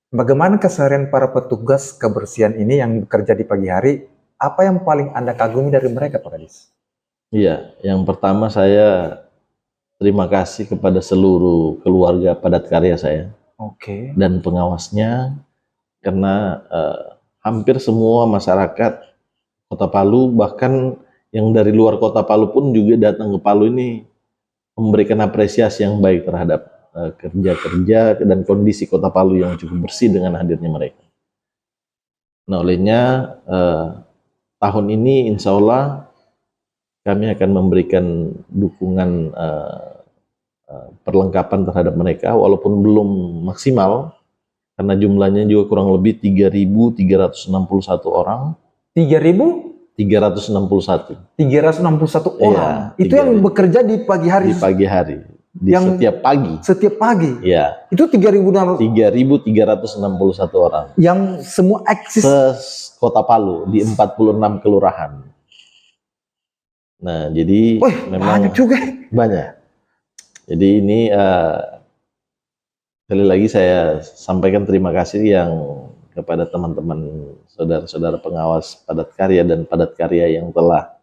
Speaker 2: bagaimana keseharian para petugas kebersihan ini yang bekerja di pagi hari? Apa yang paling Anda kagumi dari mereka, Pak Kadis?
Speaker 1: Iya, yang pertama saya terima kasih kepada seluruh keluarga padat karya saya.
Speaker 2: Oke.
Speaker 1: Dan pengawasnya, karena hampir semua masyarakat Kota Palu, bahkan yang dari luar Kota Palu pun juga datang ke Palu ini memberikan apresiasi yang baik terhadap kerja-kerja dan kondisi Kota Palu yang cukup bersih dengan hadirnya mereka. Nah, olehnya tahun ini insya Allah kami akan memberikan dukungan perlengkapan terhadap mereka, walaupun belum maksimal, karena jumlahnya juga kurang lebih 3.361 orang. 361
Speaker 2: orang. Itu yang bekerja di pagi hari.
Speaker 1: Di pagi hari. Setiap pagi. Ya.
Speaker 2: Itu 3.361
Speaker 1: orang.
Speaker 2: Yang semua eksis
Speaker 1: Kota Palu di 46 kelurahan. Nah, jadi memang
Speaker 2: banyak juga.
Speaker 1: Banyak. Jadi ini sekali lagi saya sampaikan terima kasih yang kepada teman-teman saudara-saudara pengawas padat karya dan padat karya yang telah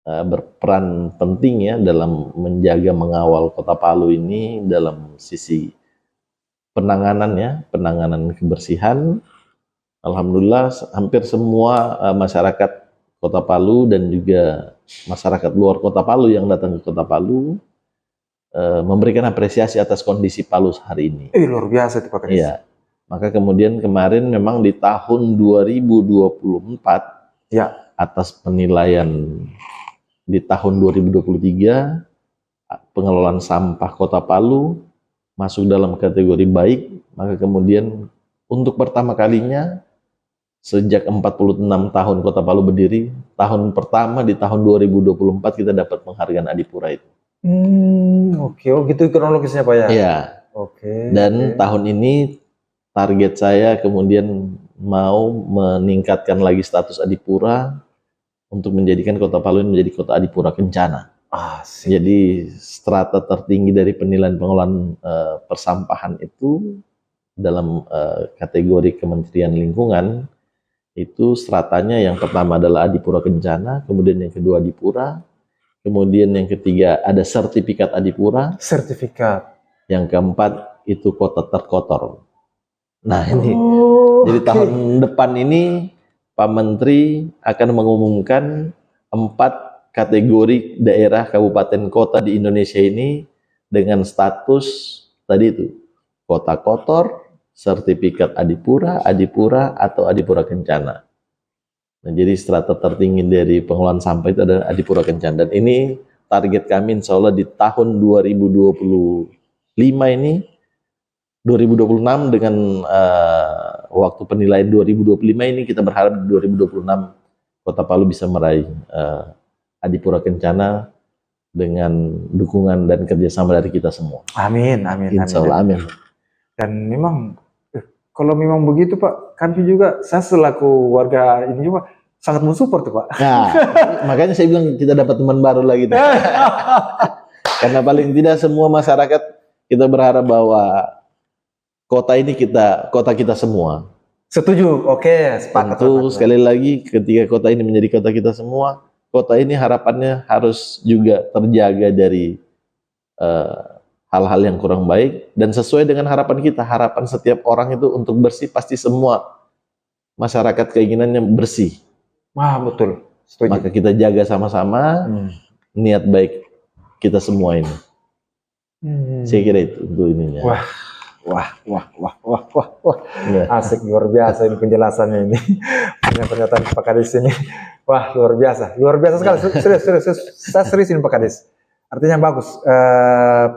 Speaker 1: berperan penting ya dalam menjaga mengawal Kota Palu ini dalam sisi penanganan kebersihan. Alhamdulillah hampir semua masyarakat Kota Palu dan juga masyarakat luar Kota Palu yang datang ke Kota Palu memberikan apresiasi atas kondisi Palu hari ini.
Speaker 2: Luar biasa itu Pak Kadis.
Speaker 1: Iya. Maka kemudian kemarin memang di tahun 2024 atas penilaian di tahun 2023 pengelolaan sampah Kota Palu masuk dalam kategori baik. Maka kemudian untuk pertama kalinya sejak 46 tahun Kota Palu berdiri, tahun pertama di tahun 2024 kita dapat penghargaan Adipura itu.
Speaker 2: Oke, gitu kronologisnya Pak ya?
Speaker 1: Iya.
Speaker 2: Oke.
Speaker 1: Dan tahun ini target saya kemudian mau meningkatkan lagi status Adipura untuk menjadikan Kota Palu ini menjadi Kota Adipura Kencana. Jadi strata tertinggi dari penilaian pengelolaan persampahan itu dalam kategori Kementerian Lingkungan itu stratanya yang pertama adalah Adipura Kencana, kemudian yang kedua Adipura, kemudian yang ketiga ada sertifikat Adipura,
Speaker 2: Sertifikat.
Speaker 1: yang keempat itu kota terkotor. Nah ini, jadi
Speaker 2: oke.
Speaker 1: tahun depan ini Pak Menteri akan mengumumkan 4 kategori daerah kabupaten kota di Indonesia ini dengan status tadi itu kota kotor, sertifikat Adipura, Adipura atau Adipura Kencana. Nah, jadi strata tertinggi dari pengelolaan sampah itu adalah Adipura Kencana. Dan ini target kami insya Allah di tahun 2025 ini, 2026 dengan waktu penilaian 2025 ini kita berharap di 2026 Kota Palu bisa meraih Adipura Kencana dengan dukungan dan kerjasama dari kita semua.
Speaker 2: Amin, amin,
Speaker 1: Insya Allah, amin.
Speaker 2: Dan memang kalau memang begitu Pak, kami juga, saya selaku warga ini juga sangat mensupport tuh Pak.
Speaker 1: Nah, makanya saya bilang kita dapat teman baru lagi. Karena paling tidak semua masyarakat kita berharap bahwa kota ini kota kita semua.
Speaker 2: Setuju, oke, sepakat.
Speaker 1: Tentu sekali lagi ketika kota ini menjadi kota kita semua, kota ini harapannya harus juga terjaga dari hal-hal yang kurang baik dan sesuai dengan harapan kita. Harapan setiap orang itu untuk bersih, pasti semua masyarakat keinginannya bersih.
Speaker 2: Wah, betul. Setuju.
Speaker 1: Maka kita jaga sama-sama niat baik kita semua ini. Saya kira itu untuk ininya.
Speaker 2: Wah. Asik, luar biasa ini penjelasannya ini. Pernyataan Pak Kadis ini. Wah, luar biasa sekali. Serius. Saya serius ini Pak Kadis. Artinya bagus.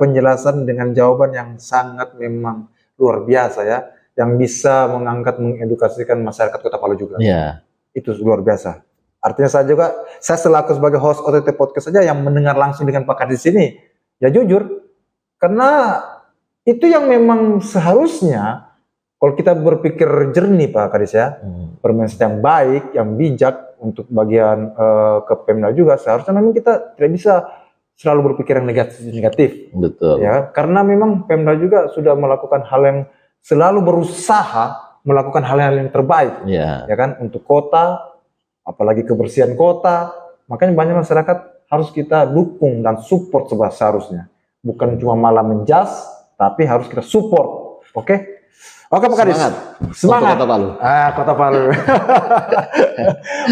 Speaker 2: Penjelasan dengan jawaban yang sangat memang luar biasa ya, yang bisa mengedukasikan masyarakat Kota Palu juga.
Speaker 1: Iya.
Speaker 2: Itu luar biasa. Artinya saya selaku sebagai host OTT Podcast saja yang mendengar langsung dengan Pak Kadis ini, ya jujur, karena itu yang memang seharusnya kalau kita berpikir jernih Pak Kadis ya, bermain yang baik, yang bijak untuk bagian ke Pemda juga, seharusnya memang kita tidak bisa selalu berpikir yang negatif.
Speaker 1: Betul.
Speaker 2: Ya, karena memang Pemda juga sudah melakukan hal yang selalu berusaha melakukan hal-hal yang terbaik, ya kan, untuk kota, apalagi kebersihan kota. Makanya banyak masyarakat harus kita dukung dan support seharusnya, bukan cuma malah menjas, tapi harus kita support. Oke Pak Kadis, semangat.
Speaker 1: Kota Palu.
Speaker 2: Kota Palu.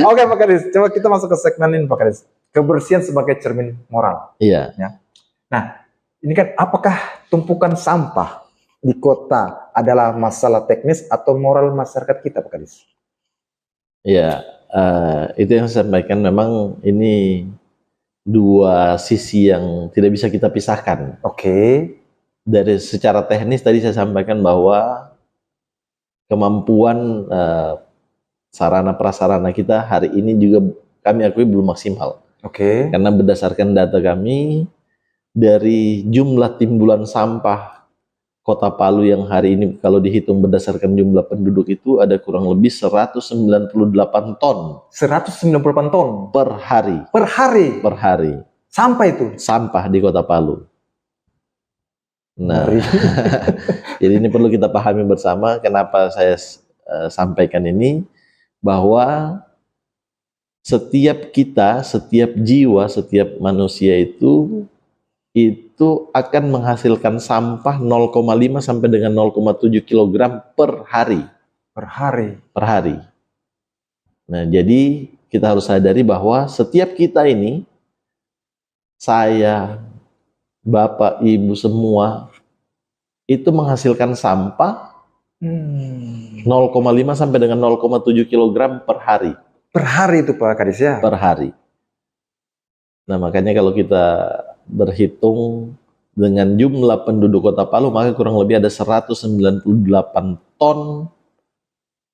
Speaker 2: Oke Pak Kadis, coba kita masuk ke segmen ini Pak Kadis. Kebersihan sebagai cermin moral.
Speaker 1: Iya.
Speaker 2: Ya. Nah, ini kan apakah tumpukan sampah di kota adalah masalah teknis atau moral masyarakat kita Pak Kadis?
Speaker 1: Iya, itu yang saya sampaikan, memang ini dua sisi yang tidak bisa kita pisahkan.
Speaker 2: Oke.
Speaker 1: Dari secara teknis tadi saya sampaikan bahwa kemampuan sarana prasarana kita hari ini juga kami akui belum maksimal.
Speaker 2: Oke.
Speaker 1: Karena berdasarkan data kami dari jumlah timbulan sampah Kota Palu yang hari ini kalau dihitung berdasarkan jumlah penduduk itu ada kurang lebih 198 ton.
Speaker 2: 198 ton
Speaker 1: per hari.
Speaker 2: Per hari.
Speaker 1: Per hari.
Speaker 2: Sampah itu.
Speaker 1: Sampah di Kota Palu. Nah, jadi ini perlu kita pahami bersama. Kenapa saya sampaikan ini, bahwa setiap kita, setiap jiwa, setiap manusia itu akan menghasilkan sampah 0,5 sampai dengan 0,7 kg per hari.
Speaker 2: Per hari.
Speaker 1: Per hari. Nah, jadi kita harus sadari bahwa setiap kita ini, saya, Bapak, Ibu semua, itu menghasilkan sampah 0,5 sampai dengan 0,7 kg per hari.
Speaker 2: Per hari itu Pak Kadis ya?
Speaker 1: Per hari. Nah, makanya kalau kita berhitung dengan jumlah penduduk Kota Palu, maka kurang lebih ada 198 ton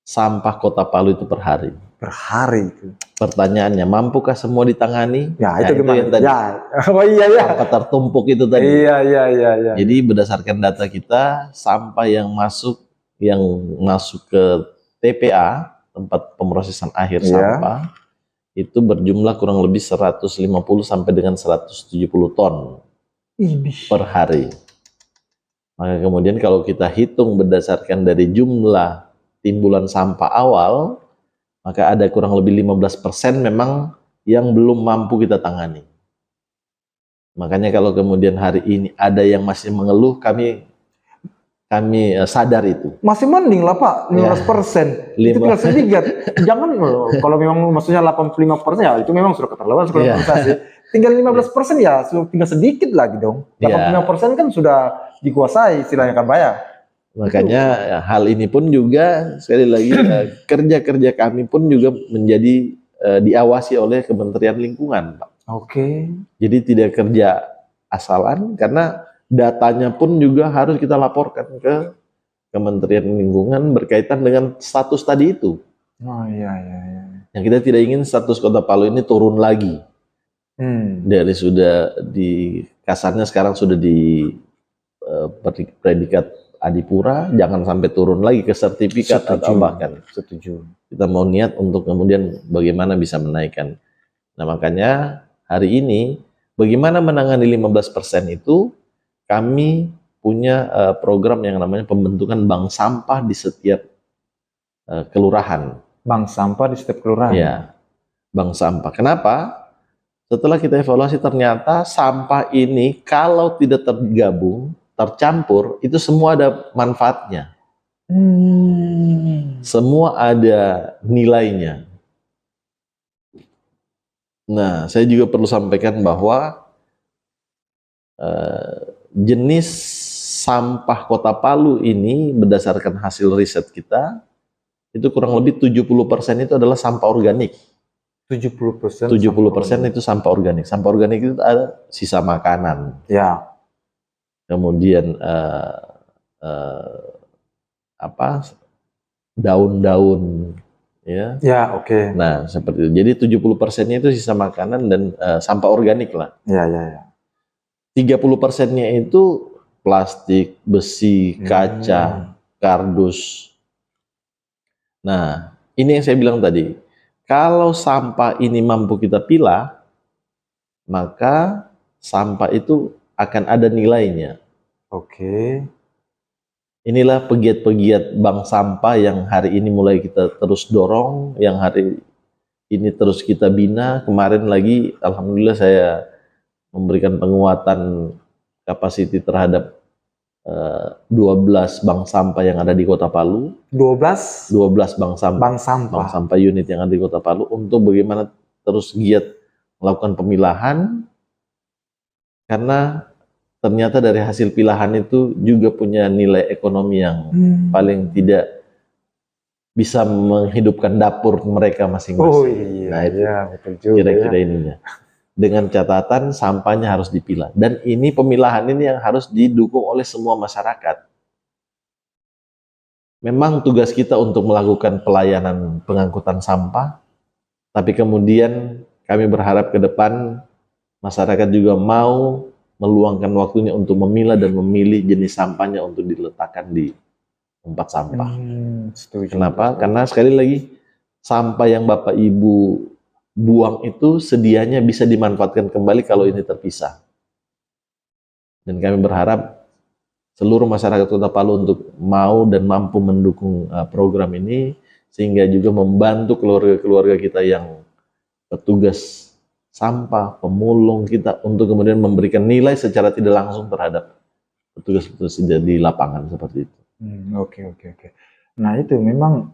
Speaker 1: sampah Kota Palu itu per hari.
Speaker 2: Per hari itu.
Speaker 1: Pertanyaannya, mampukah semua ditangani?
Speaker 2: Ya, itu gimana?
Speaker 1: Itu tadi.
Speaker 2: Ya. Oh iya ya.
Speaker 1: Sampah tertumpuk itu tadi.
Speaker 2: Iya.
Speaker 1: Jadi berdasarkan data kita, sampah yang masuk ke TPA, tempat pemrosesan akhir sampah, itu berjumlah kurang lebih 150 sampai dengan 170 ton per hari. Maka kemudian kalau kita hitung berdasarkan dari jumlah timbulan sampah awal, maka ada kurang lebih 15% memang yang belum mampu kita tangani. Makanya kalau kemudian hari ini ada yang masih mengeluh, kami sadar itu.
Speaker 2: Masih mending lah Pak, 15%. Itu tinggal sedikit. Jangan kalau memang maksudnya 85% ya itu memang sudah keterlaluan sih. Tinggal 15% ya tinggal sedikit lagi dong. 85% kan sudah dikuasai istilahnya kan bayar.
Speaker 1: Makanya hal ini pun juga sekali lagi kerja-kerja kami pun juga menjadi diawasi oleh Kementerian Lingkungan, Pak.
Speaker 2: Oke.
Speaker 1: Jadi tidak kerja asalan karena datanya pun juga harus kita laporkan ke Kementerian Lingkungan berkaitan dengan status tadi itu.
Speaker 2: Oh iya.
Speaker 1: Yang kita tidak ingin status Kota Palu ini turun lagi. Dari sudah di kasarnya sekarang sudah di predikat Adipura, jangan sampai turun lagi ke sertifikat atau bahkan.
Speaker 2: Setuju.
Speaker 1: Kita mau niat untuk kemudian bagaimana bisa menaikkan. Nah makanya hari ini bagaimana menangani 15% itu, kami punya program yang namanya pembentukan bank sampah di setiap kelurahan.
Speaker 2: Bank sampah di setiap kelurahan?
Speaker 1: Ya, bank sampah. Kenapa? Setelah kita evaluasi ternyata sampah ini kalau tidak tergabung, tercampur, itu semua ada manfaatnya. Semua ada nilainya. Nah, saya juga perlu sampaikan bahwa jenis sampah Kota Palu ini berdasarkan hasil riset kita itu kurang lebih 70% itu adalah sampah organik.
Speaker 2: 70%
Speaker 1: itu sampah organik. Sampah organik itu ada sisa makanan.
Speaker 2: Ya.
Speaker 1: Kemudian daun-daun ya.
Speaker 2: Ya, oke.
Speaker 1: Nah, seperti itu. Jadi 70%-nya itu sisa makanan dan sampah organik lah.
Speaker 2: Ya.
Speaker 1: 30%-nya itu plastik, besi, kaca, kardus. Nah, ini yang saya bilang tadi. Kalau sampah ini mampu kita pilah, maka sampah itu akan ada nilainya.
Speaker 2: Oke.
Speaker 1: Inilah pegiat-pegiat bank sampah yang hari ini mulai kita terus dorong, yang hari ini terus kita bina. Kemarin lagi, alhamdulillah saya memberikan penguatan kapasiti terhadap 12 bank sampah yang ada di Kota Palu. 12 bank sampah unit yang ada di Kota Palu untuk bagaimana terus giat melakukan pemilahan, karena ternyata dari hasil pilahan itu juga punya nilai ekonomi yang paling tidak bisa menghidupkan dapur mereka masing-masing.
Speaker 2: Oh iya,
Speaker 1: nah itu
Speaker 2: betul juga.
Speaker 1: Kira-kira ininya. Dengan catatan sampahnya harus dipilah. Dan ini pemilahan ini yang harus didukung oleh semua masyarakat. Memang tugas kita untuk melakukan pelayanan pengangkutan sampah, tapi kemudian kami berharap ke depan masyarakat juga mau meluangkan waktunya untuk memilah dan memilih jenis sampahnya untuk diletakkan di tempat sampah. Kenapa? Karena sekali lagi, sampah yang Bapak Ibu buang itu sedianya bisa dimanfaatkan kembali kalau ini terpisah. Dan kami berharap seluruh masyarakat Kota Palu untuk mau dan mampu mendukung program ini, sehingga juga membantu keluarga-keluarga kita yang petugas sampah, pemulung kita, untuk kemudian memberikan nilai secara tidak langsung terhadap petugas-petugas di lapangan seperti itu.
Speaker 2: Oke. Nah itu memang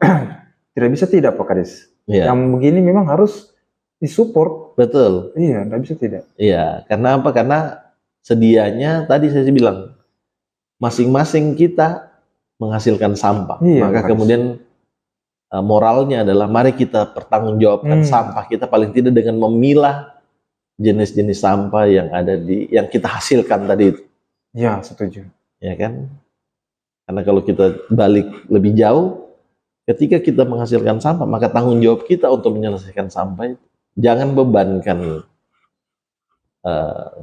Speaker 2: tidak bisa tidak Pak Kades.
Speaker 1: Ya.
Speaker 2: Yang begini memang harus disupport.
Speaker 1: Betul.
Speaker 2: Iya, tidak bisa tidak.
Speaker 1: Iya, karena apa? Karena sedianya tadi saya bilang masing-masing kita menghasilkan sampah.
Speaker 2: Iya,
Speaker 1: maka kemudian moralnya adalah mari kita pertanggungjawabkan sampah kita paling tidak dengan memilah jenis-jenis sampah yang ada yang kita hasilkan tadi itu.
Speaker 2: Ya, setuju.
Speaker 1: Ya kan? Karena kalau kita balik lebih jauh, ketika kita menghasilkan sampah, maka tanggung jawab kita untuk menyelesaikan sampah itu. Jangan bebankan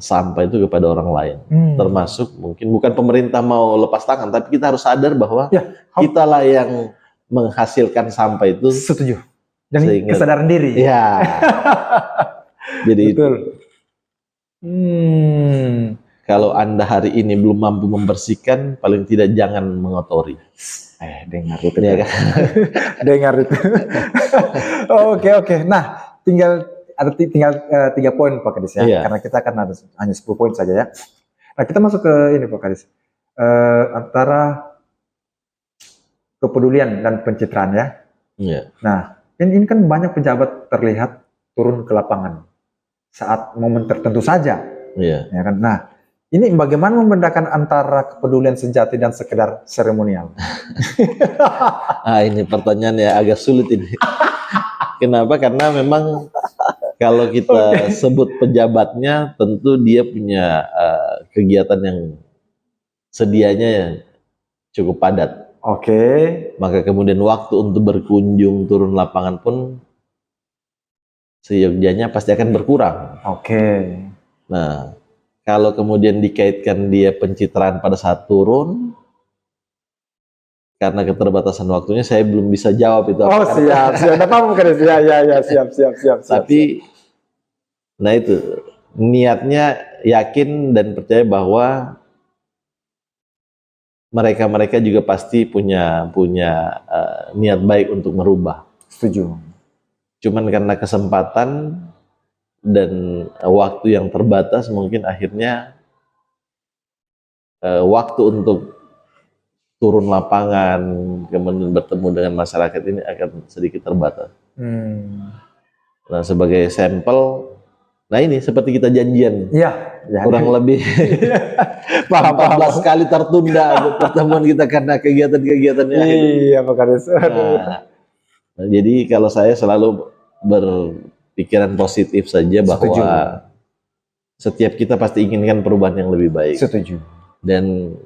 Speaker 1: sampah itu kepada orang lain. Termasuk mungkin bukan pemerintah mau lepas tangan, tapi kita harus sadar bahwa kitalah yang menghasilkan sampah itu.
Speaker 2: Setuju. Dan kesadaran diri.
Speaker 1: Ya. Jadi
Speaker 2: betul.
Speaker 1: kalau Anda hari ini belum mampu membersihkan, paling tidak jangan mengotori.
Speaker 2: Dengar itu
Speaker 1: Ya kan?
Speaker 2: dengar itu. Oke. Nah, tinggal 3 poin Pak Kadis ya.
Speaker 1: Iya.
Speaker 2: Karena kita kan ada hanya 10 poin saja ya. Nah, kita masuk ke ini Pak Kadis. Antara kepedulian dan pencitraan ya.
Speaker 1: Iya.
Speaker 2: Nah, ini kan banyak pejabat terlihat turun ke lapangan saat momen tertentu saja.
Speaker 1: Iya.
Speaker 2: Ya kan? Nah, ini bagaimana membedakan antara kepedulian sejati dan sekedar seremonial?
Speaker 1: Ini pertanyaan yang agak sulit ini. Kenapa? Karena memang kalau kita sebut pejabatnya, tentu dia punya kegiatan yang sedianya cukup padat.
Speaker 2: Oke.
Speaker 1: Maka kemudian waktu untuk berkunjung turun lapangan pun seyogyanya pasti akan berkurang.
Speaker 2: Oke.
Speaker 1: Nah, kalau kemudian dikaitkan dia pencitraan pada saat turun, karena keterbatasan waktunya saya belum bisa jawab itu.
Speaker 2: Oh, siap. Tidak apa-apa Kadis. Ya, siap.
Speaker 1: Tapi, nah itu niatnya yakin dan percaya bahwa mereka juga pasti punya niat baik untuk merubah.
Speaker 2: Setuju.
Speaker 1: Cuman karena kesempatan dan waktu yang terbatas, mungkin akhirnya waktu untuk turun lapangan kemudian bertemu dengan masyarakat ini akan sedikit terbatas. Nah, sebagai sampel, nah ini seperti kita janjian.
Speaker 2: Iya.
Speaker 1: Kurang lebih 14 kali tertunda pertemuan kita karena kegiatan-kegiatannya.
Speaker 2: Iya Pak Kadis.
Speaker 1: Nah, jadi kalau saya selalu berpikiran positif saja bahwa setiap kita pasti inginkan perubahan yang lebih baik.
Speaker 2: Setuju.
Speaker 1: Dan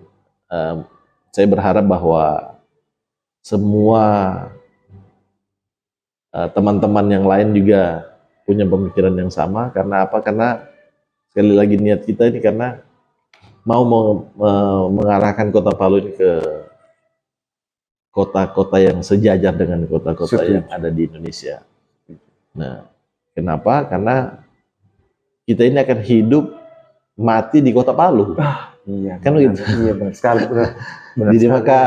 Speaker 1: saya berharap bahwa semua teman-teman yang lain juga punya pemikiran yang sama. Karena apa? Karena sekali lagi niat kita ini karena mau mengarahkan Kota Palu ini ke kota-kota yang sejajar dengan kota-kota yang ada di Indonesia. Nah, kenapa? Karena kita ini akan hidup mati di Kota Palu.
Speaker 2: Iya.
Speaker 1: Kan begitu.
Speaker 2: Iya, benar sekali.
Speaker 1: Jadi maka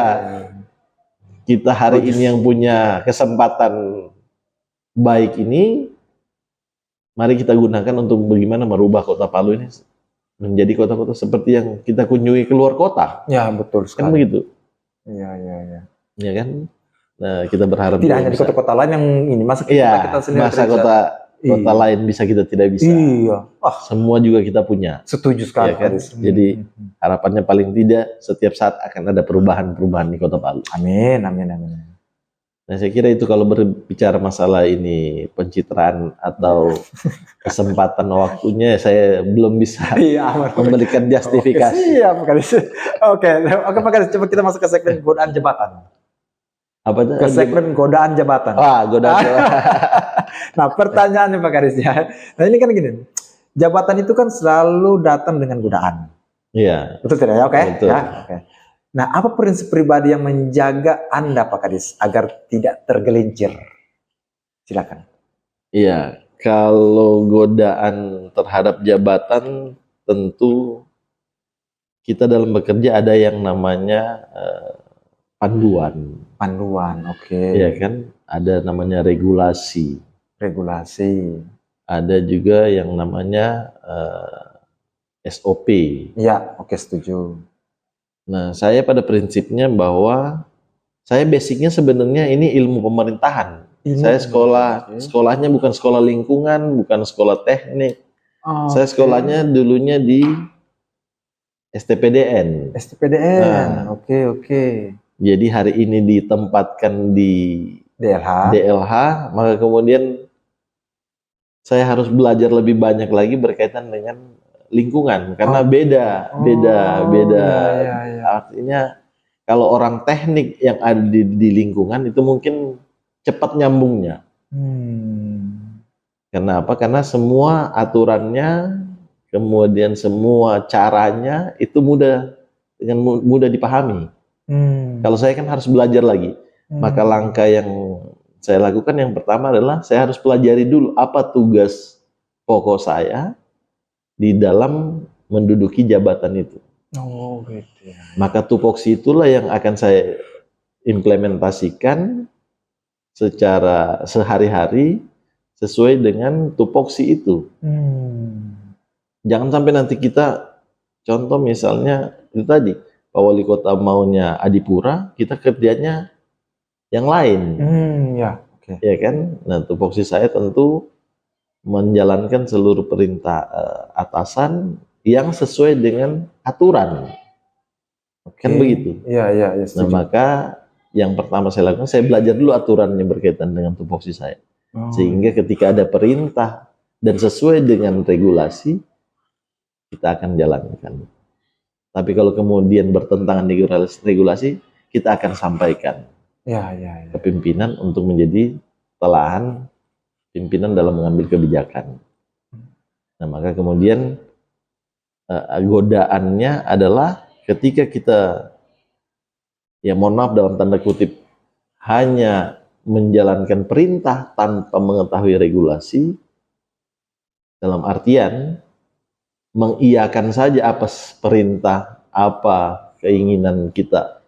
Speaker 1: kita hari ini yang punya kesempatan baik ini, mari kita gunakan untuk bagaimana merubah Kota Palu ini menjadi kota-kota seperti yang kita kunjungi keluar kota.
Speaker 2: Ya, betul sekali.
Speaker 1: Kan begitu.
Speaker 2: Iya.
Speaker 1: Ya kan? Nah, kita berharap
Speaker 2: tidak hanya di kota-kota lain yang ini, masa kita sendiri
Speaker 1: kota lain bisa, kita tidak bisa.
Speaker 2: Iya.
Speaker 1: Semua juga kita punya.
Speaker 2: Setuju sekali.
Speaker 1: Ya kan? Jadi harapannya paling tidak setiap saat akan ada perubahan-perubahan di Kota Palu.
Speaker 2: Amin.
Speaker 1: Nah, saya kira itu kalau berbicara masalah ini pencitraan atau kesempatan waktunya, saya belum bisa memberikan justifikasi.
Speaker 2: Siap, Pak Kadis. Oke, Pak Kadis, coba kita masuk ke segmen godaan jabatan.
Speaker 1: Apa itu?
Speaker 2: Ke segmen godaan jabatan.
Speaker 1: Godaan jabatan.
Speaker 2: Nah, pertanyaannya Pak Kadis ya. Nah, ini kan gini. Jabatan itu kan selalu datang dengan godaan.
Speaker 1: Iya.
Speaker 2: Betul tidak ya? Oke.
Speaker 1: Betul.
Speaker 2: Ya? Oke. Nah, apa prinsip pribadi yang menjaga Anda Pak Kadis agar tidak tergelincir? Silakan.
Speaker 1: Iya, kalau godaan terhadap jabatan, tentu kita dalam bekerja ada yang namanya panduan.
Speaker 2: Oke.
Speaker 1: Iya kan? Ada namanya regulasi. Ada juga yang namanya SOP.
Speaker 2: Iya, oke, setuju.
Speaker 1: Nah, saya pada prinsipnya bahwa saya basicnya sebenarnya ini ilmu pemerintahan. Saya sekolahnya bukan sekolah lingkungan, bukan sekolah teknik. Saya sekolahnya dulunya di STPDN.
Speaker 2: Nah, oke.
Speaker 1: Jadi hari ini ditempatkan di DLH, maka kemudian saya harus belajar lebih banyak lagi berkaitan dengan lingkungan karena beda.
Speaker 2: Iya.
Speaker 1: Artinya kalau orang teknik yang ada di lingkungan itu mungkin cepat nyambungnya. Kenapa? Karena semua aturannya, kemudian semua caranya itu mudah dipahami. Kalau saya kan harus belajar lagi. Maka langkah yang saya lakukan yang pertama adalah saya harus pelajari dulu apa tugas pokok saya di dalam menduduki jabatan itu.
Speaker 2: Oh gitu ya.
Speaker 1: Maka tupoksi itulah yang akan saya implementasikan secara sehari-hari sesuai dengan tupoksi itu. Jangan sampai nanti kita, contoh misalnya itu tadi, Pak Wali Kota maunya Adipura, kita kerjanya yang lain.
Speaker 2: Ya, oke.
Speaker 1: Ya kan? Nah, tupoksi saya tentu menjalankan seluruh perintah atasan yang sesuai dengan aturan.
Speaker 2: Oke.
Speaker 1: Kan begitu.
Speaker 2: Iya,
Speaker 1: Nah,
Speaker 2: setuju.
Speaker 1: maka yang pertama saya lakukan, saya belajar dulu aturan yang berkaitan dengan tupoksi saya. Sehingga ketika ada perintah dan sesuai dengan regulasi, kita akan jalankan. Tapi kalau kemudian bertentangan dengan regulasi, kita akan sampaikan ke pimpinan untuk menjadi telahan pimpinan dalam mengambil kebijakan. Nah, maka kemudian godaannya adalah ketika kita, ya mohon maaf dalam tanda kutip, hanya menjalankan perintah tanpa mengetahui regulasi, dalam artian mengiyakan saja apa perintah, apa keinginan kita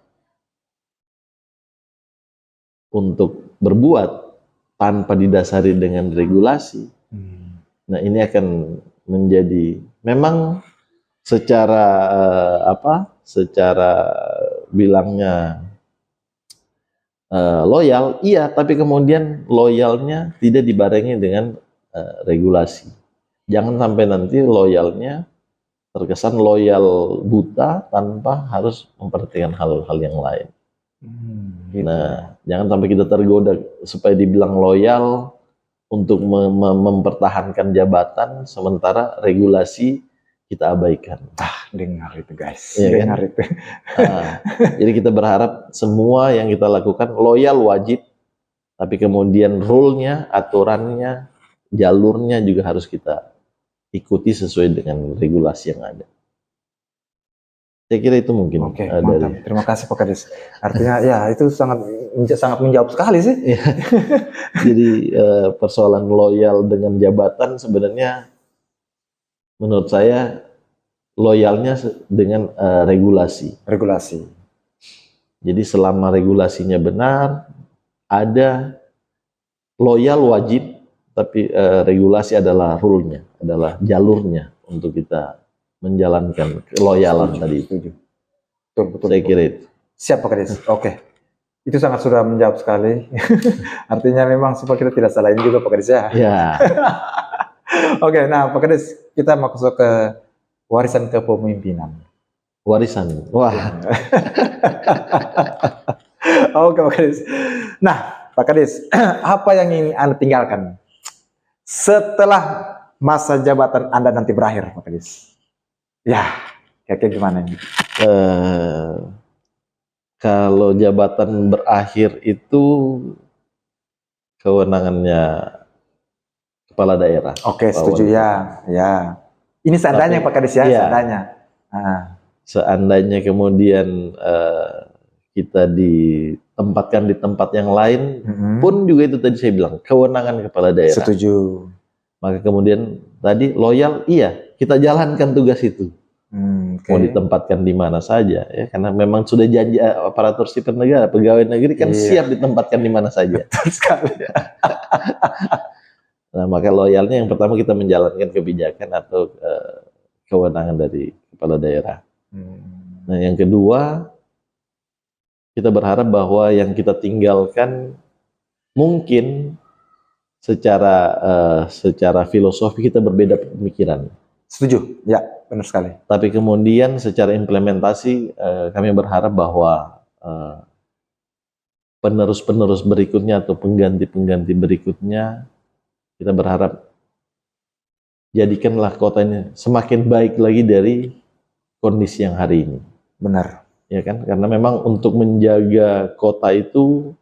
Speaker 1: untuk berbuat tanpa didasari dengan regulasi. Nah, ini akan menjadi memang secara secara bilangnya loyal, iya, tapi kemudian loyalnya tidak dibarengi dengan regulasi. Jangan sampai nanti loyalnya terkesan loyal buta tanpa harus memperhatikan hal-hal yang lain.
Speaker 2: Gitu.
Speaker 1: Nah, jangan sampai kita tergoda supaya dibilang loyal untuk mempertahankan jabatan sementara regulasi kita abaikan.
Speaker 2: Dengar itu guys,
Speaker 1: Iya,
Speaker 2: dengar
Speaker 1: kan?
Speaker 2: itu.
Speaker 1: Jadi kita berharap semua yang kita lakukan loyal wajib, tapi kemudian rule-nya, aturannya, jalurnya juga harus kita ikuti sesuai dengan regulasi yang ada. Saya kira itu mungkin.
Speaker 2: Oke, mantap. Terima kasih Pak Kades. Artinya ya itu sangat menjawab sekali sih.
Speaker 1: Jadi persoalan loyal dengan jabatan sebenarnya menurut saya loyalnya dengan regulasi.
Speaker 2: Regulasi.
Speaker 1: Jadi selama regulasinya benar, ada loyal wajib, tapi regulasi adalah rule-nya, adalah jalurnya untuk kita menjalankan keloyalan tadi.
Speaker 2: Setuju. Betul.
Speaker 1: Saya kira itu.
Speaker 2: Siap Pak Kades. Oke. Itu sangat sudah menjawab sekali. Artinya memang supaya kita tidak salahin juga Pak Kades ya.
Speaker 1: Ya.
Speaker 2: Oke, nah Pak Kades, kita masuk ke warisan kepemimpinan.
Speaker 1: Warisan. Wah.
Speaker 2: Oke Pak Kades. Nah Pak Kades, apa yang ingin Anda tinggalkan setelah masa jabatan Anda nanti berakhir Pak Kades? Ya, kira-kira gimana ini?
Speaker 1: Kalau jabatan berakhir itu kewenangannya kepala daerah.
Speaker 2: Oke, setuju ya. Ya. Ini seandainya Pak Kades ya, seandainya.
Speaker 1: Seandainya kemudian kita ditempatkan di tempat yang lain, pun juga itu tadi saya bilang kewenangan kepala daerah.
Speaker 2: Setuju.
Speaker 1: Maka kemudian tadi loyal, iya, kita jalankan tugas itu. Mau ditempatkan di mana saja, ya, karena memang sudah janji aparatur sipil negara, pegawai negeri kan siap ditempatkan di mana saja.
Speaker 2: Betul sekali.
Speaker 1: Nah, maka loyalnya yang pertama kita menjalankan kebijakan atau kewenangan dari kepala daerah. Nah, yang kedua, kita berharap bahwa yang kita tinggalkan mungkin secara filosofi kita berbeda pemikiran.
Speaker 2: Setuju, ya benar sekali.
Speaker 1: Tapi kemudian secara implementasi kami berharap bahwa penerus-penerus berikutnya atau pengganti-pengganti berikutnya, kita berharap jadikanlah kota ini semakin baik lagi dari kondisi yang hari ini.
Speaker 2: Benar.
Speaker 1: Ya kan? Karena memang untuk menjaga kota itu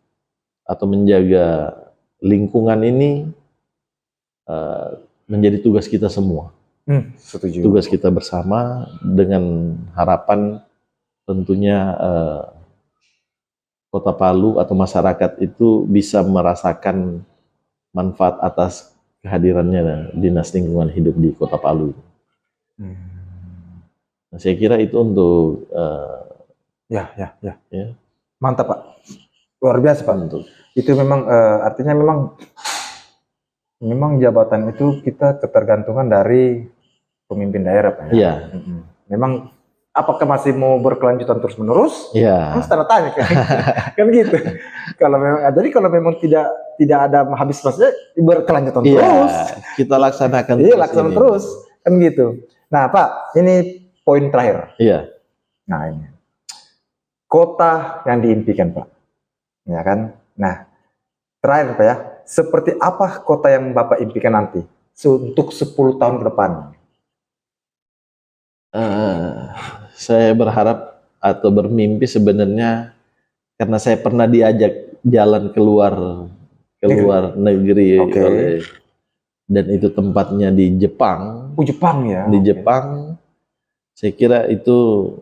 Speaker 1: atau menjaga lingkungan ini menjadi tugas kita semua.
Speaker 2: Setuju.
Speaker 1: Tugas kita bersama dengan harapan tentunya Kota Palu atau masyarakat itu bisa merasakan manfaat atas kehadirannya Dinas Lingkungan Hidup di Kota Palu. Nah, saya kira itu untuk
Speaker 2: Ya.
Speaker 1: ya,
Speaker 2: Mantap Pak. Luar biasa Pak.
Speaker 1: untuk
Speaker 2: Itu memang artinya memang jabatan itu kita ketergantungan dari pemimpin daerah Pak ya.
Speaker 1: ya,
Speaker 2: Memang apakah masih mau berkelanjutan terus menerus?
Speaker 1: ya,
Speaker 2: Harus tanda tanya kan, kan gitu. Kalau memang jadi kalau memang tidak ada habis masnya berkelanjutan
Speaker 1: iya,
Speaker 2: terus.
Speaker 1: kita laksanakan
Speaker 2: Iya,
Speaker 1: terus
Speaker 2: laksanakan
Speaker 1: ini.
Speaker 2: terus kan gitu. Nah Pak, ini poin terakhir.
Speaker 1: Iya,
Speaker 2: Nah ini kota yang diimpikan Pak, ya kan? Nah terakhir Pak ya, seperti apa kota yang Bapak impikan nanti untuk 10 tahun ke depan?
Speaker 1: saya berharap atau bermimpi sebenarnya karena saya pernah diajak jalan keluar negeri
Speaker 2: Oke.
Speaker 1: dan itu tempatnya di Jepang.
Speaker 2: Jepang ya?
Speaker 1: Di
Speaker 2: Oke.
Speaker 1: Jepang, saya kira itu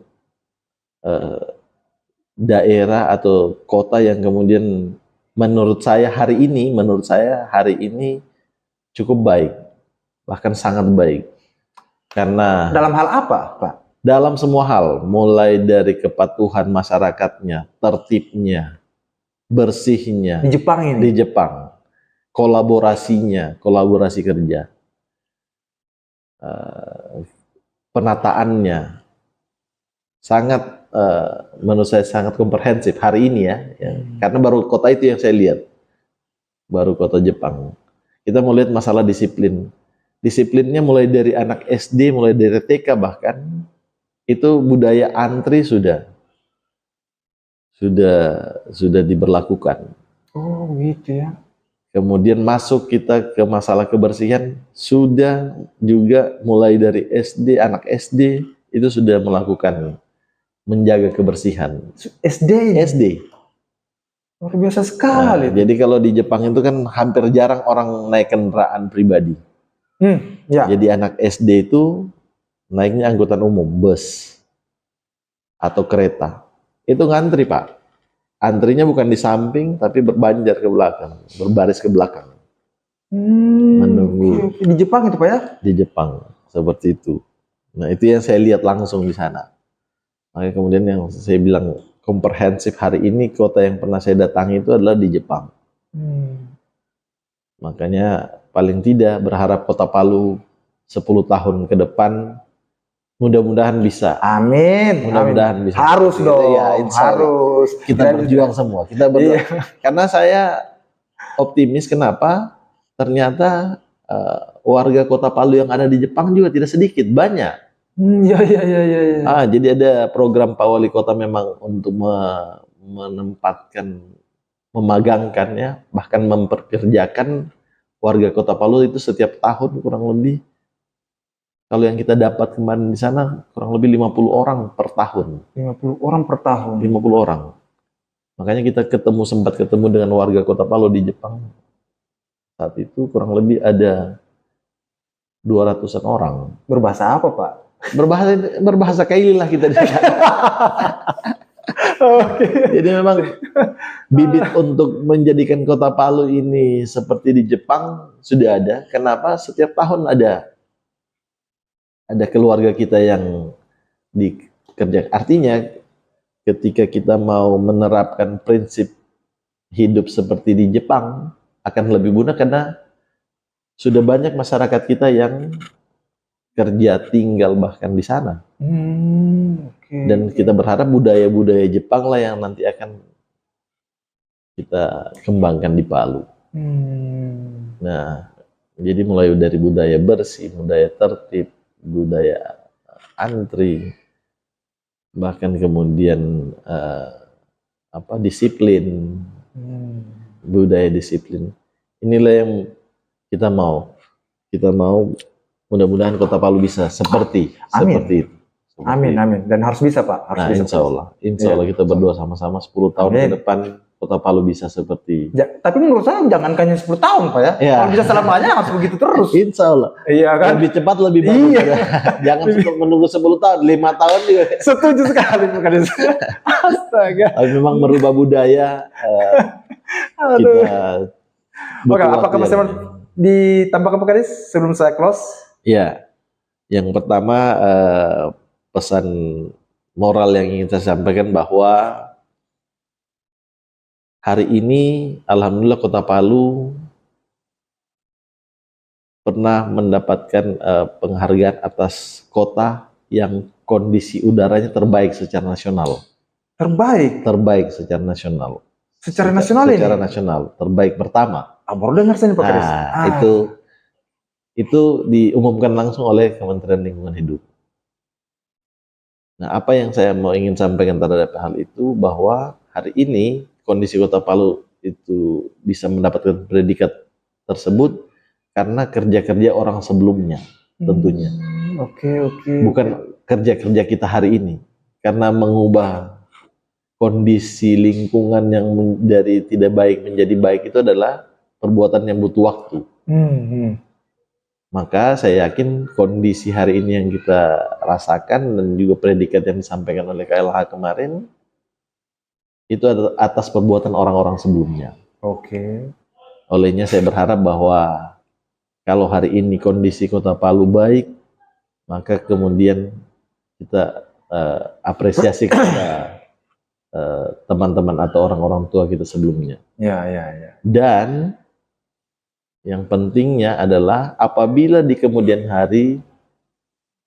Speaker 1: daerah atau kota yang kemudian menurut saya hari ini cukup baik, bahkan sangat baik. Karena
Speaker 2: Dalam hal apa, Pak?
Speaker 1: dalam semua hal, mulai dari kepatuhan masyarakatnya, tertibnya, bersihnya,
Speaker 2: Di Jepang ini?
Speaker 1: di Jepang, kolaborasi kerja, penataannya, sangat menurut saya sangat komprehensif hari ini ya. Karena baru kota itu yang saya lihat, baru kota Jepang. Kita mau lihat masalah disiplin. Disiplinnya mulai dari anak SD, mulai dari TK bahkan, itu budaya antri sudah diberlakukan.
Speaker 2: Oh gitu ya.
Speaker 1: Kemudian masuk kita ke masalah kebersihan, sudah juga mulai dari SD, anak SD itu sudah melakukan menjaga kebersihan.
Speaker 2: SD?
Speaker 1: SD.
Speaker 2: Luar biasa sekali.
Speaker 1: Jadi kalau di Jepang itu kan hampir jarang orang naik kendaraan pribadi.
Speaker 2: Ya.
Speaker 1: Jadi anak SD itu naiknya angkutan umum, bus atau kereta. Itu ngantri Pak. Antrinya bukan di samping, tapi berbanjar ke belakang, berbaris ke belakang. Menunggu.
Speaker 2: Di Jepang itu Pak ya?
Speaker 1: Di Jepang, seperti itu. Nah itu yang saya lihat langsung di sana. Makanya kemudian yang saya bilang komprehensif hari ini, kota yang pernah saya datangi itu adalah di Jepang. Makanya paling tidak berharap Kota Palu 10 tahun ke depan mudah-mudahan bisa.
Speaker 2: Amin.
Speaker 1: Mudah-mudahan bisa.
Speaker 2: Harus dong.
Speaker 1: Ya,
Speaker 2: harus.
Speaker 1: Kita berjuang semua. Kita berjuang. Karena saya optimis kenapa? Ternyata warga Kota Palu yang ada di Jepang juga tidak sedikit, banyak.
Speaker 2: Iya.
Speaker 1: Jadi ada program Pak Wali Kota memang untuk menempatkan, memagangkan ya, bahkan memperkerjakan warga Kota Palu itu setiap tahun kurang lebih. Kalau yang kita dapat kemarin di sana kurang lebih 50 orang per tahun.
Speaker 2: 50 orang per tahun.
Speaker 1: 50 orang. Makanya kita sempat ketemu dengan warga Kota Palu di Jepang. Saat itu kurang lebih ada 200-an orang.
Speaker 2: Berbahasa apa Pak?
Speaker 1: Berbahasa Kaili lah kita di sana. Jadi memang bibit untuk menjadikan Kota Palu ini seperti di Jepang sudah ada. Kenapa? Setiap tahun ada keluarga kita yang dikerja. Artinya ketika kita mau menerapkan prinsip hidup seperti di Jepang akan lebih mudah karena sudah banyak masyarakat kita yang kerja, tinggal bahkan di sana. Dan kita berharap budaya-budaya Jepang lah yang nanti akan kita kembangkan di Palu. Nah, jadi mulai dari budaya bersih, budaya tertib, budaya antri, bahkan kemudian disiplin, budaya disiplin. Inilah yang kita mau. Mudah-mudahan Kota Palu bisa seperti itu.
Speaker 2: Amin. Dan harus bisa Pak. Harus bisa.
Speaker 1: Insya Allah kita berdoa sama-sama 10 tahun ke depan Kota Palu bisa seperti.
Speaker 2: Tapi menurut saya jangan hanya 10 tahun Pak ya. Kalau bisa selamanya harus begitu terus.
Speaker 1: Insya Allah.
Speaker 2: Iya kan?
Speaker 1: Lebih cepat lebih bagus. Jangan menunggu 10 tahun, 5 tahun juga.
Speaker 2: Setuju sekali Pak Kades. Astaga.
Speaker 1: Tapi memang merubah budaya kita.
Speaker 2: Oke, apakah masih ditambahkan Pak Kades sebelum saya close?
Speaker 1: Ya, yang pertama pesan moral yang ingin saya sampaikan bahwa hari ini alhamdulillah Kota Palu pernah mendapatkan penghargaan atas kota yang kondisi udaranya terbaik secara nasional. Terbaik secara nasional.
Speaker 2: Secara nasional ini?
Speaker 1: Secara nasional, terbaik pertama.
Speaker 2: Baru dengar saya nih Pak Kades.
Speaker 1: Itu diumumkan langsung oleh Kementerian Lingkungan Hidup. Nah, apa yang saya ingin sampaikan terhadap hal itu bahwa hari ini kondisi Kota Palu itu bisa mendapatkan predikat tersebut karena kerja-kerja orang sebelumnya tentunya.
Speaker 2: Oke.
Speaker 1: Bukan kerja-kerja kita hari ini. Karena mengubah kondisi lingkungan yang dari tidak baik menjadi baik itu adalah perbuatan yang butuh waktu. Maka saya yakin kondisi hari ini yang kita rasakan dan juga predikat yang disampaikan oleh KLH kemarin itu atas perbuatan orang-orang sebelumnya.
Speaker 2: Oke.
Speaker 1: Olehnya saya berharap bahwa kalau hari ini kondisi Kota Palu baik, maka kemudian kita apresiasi kepada teman-teman atau orang-orang tua kita sebelumnya.
Speaker 2: Ya.
Speaker 1: Dan yang pentingnya adalah apabila di kemudian hari,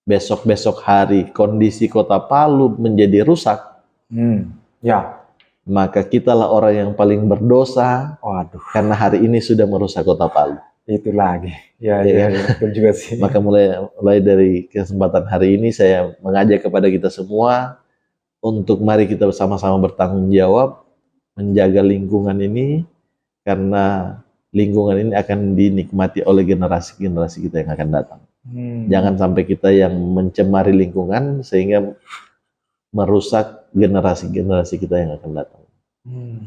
Speaker 1: besok-besok hari, kondisi Kota Palu menjadi rusak, maka kitalah orang yang paling berdosa. Karena hari ini sudah merusak Kota Palu.
Speaker 2: Itu lagi. Ya, betul juga sih.
Speaker 1: Maka mulai dari kesempatan hari ini saya mengajak kepada kita semua untuk mari kita bersama-sama bertanggung jawab menjaga lingkungan ini, karena lingkungan ini akan dinikmati oleh generasi-generasi kita yang akan datang. Jangan sampai kita yang mencemari lingkungan sehingga merusak generasi-generasi kita yang akan datang.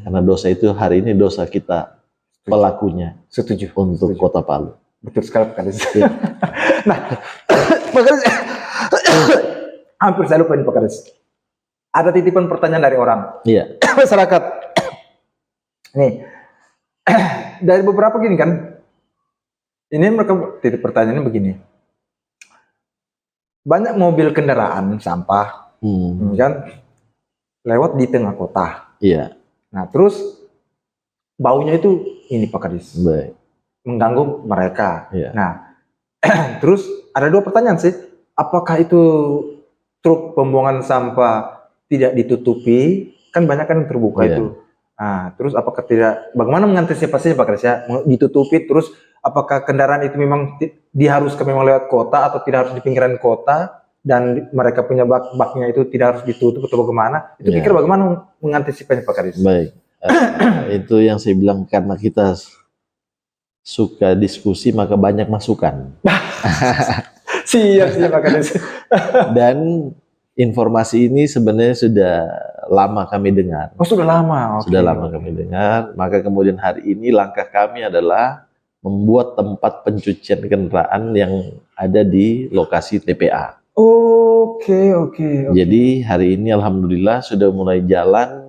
Speaker 1: Karena dosa itu hari ini dosa kita pelakunya.
Speaker 2: Setuju.
Speaker 1: Untuk Kota Palu.
Speaker 2: Betul sekali Pak Kades. Nah, Pak Kades, hampir saya lupa ini Pak Kades. Ada titipan pertanyaan dari orang.
Speaker 1: Iya.
Speaker 2: Masyarakat. Nih. Dari beberapa gini kan, ini mereka titik pertanyaannya begini, banyak mobil kendaraan sampah kan lewat di tengah kota.
Speaker 1: Iya.
Speaker 2: Nah terus baunya itu ini Pak Kades, mengganggu mereka.
Speaker 1: Iya.
Speaker 2: Nah terus ada dua pertanyaan sih, apakah itu truk pembuangan sampah tidak ditutupi, kan banyak kan terbuka itu. Nah, terus apakah bagaimana mengantisipasinya Pak Kades ya? Ditutupi, terus apakah kendaraan itu memang diharuskan memang lewat kota atau tidak harus di pinggiran kota, dan mereka punya baknya itu tidak harus ditutup atau bagaimana? Itu pikir bagaimana mengantisipasinya Pak Kades?
Speaker 1: Baik, itu yang saya bilang, karena kita suka diskusi maka banyak masukan.
Speaker 2: Siap Pak Kades.
Speaker 1: Dan informasi ini sebenarnya sudah lama kami dengar.
Speaker 2: Oh, sudah lama.
Speaker 1: Sudah lama kami dengar. Maka kemudian hari ini langkah kami adalah membuat tempat pencucian kendaraan yang ada di lokasi TPA.
Speaker 2: Oke.
Speaker 1: Jadi hari ini alhamdulillah sudah mulai jalan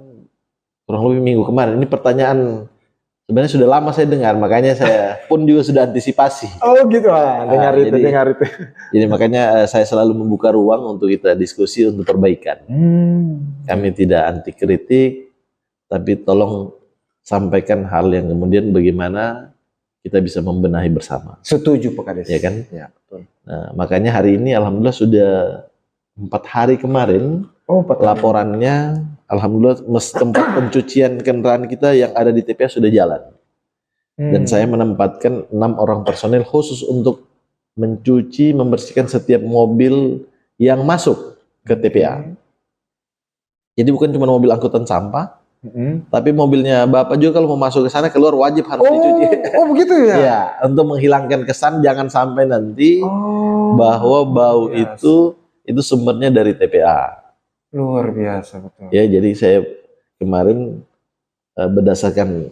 Speaker 1: kurang lebih minggu kemarin. Ini pertanyaan sebenarnya sudah lama saya dengar, makanya saya pun juga sudah antisipasi.
Speaker 2: Oh gitu lah, dengar itu.
Speaker 1: Jadi makanya saya selalu membuka ruang untuk kita diskusi untuk perbaikan. Kami tidak anti kritik, tapi tolong sampaikan hal yang kemudian bagaimana kita bisa membenahi bersama.
Speaker 2: Setuju Pak Kades.
Speaker 1: Ya kan?
Speaker 2: Ya, betul.
Speaker 1: Nah, makanya hari ini alhamdulillah sudah 4 hari kemarin laporannya. Alhamdulillah tempat pencucian kendaraan kita yang ada di TPA sudah jalan. Dan saya menempatkan 6 orang personel khusus untuk mencuci, membersihkan setiap mobil yang masuk ke TPA. Jadi bukan cuma mobil angkutan sampah, tapi mobilnya Bapak juga kalau mau masuk ke sana keluar wajib harus dicuci.
Speaker 2: Oh begitu ya?
Speaker 1: Ya, untuk menghilangkan kesan jangan sampai nanti bahwa bau itu sumbernya dari TPA.
Speaker 2: Luar biasa, betul.
Speaker 1: Ya, jadi saya kemarin berdasarkan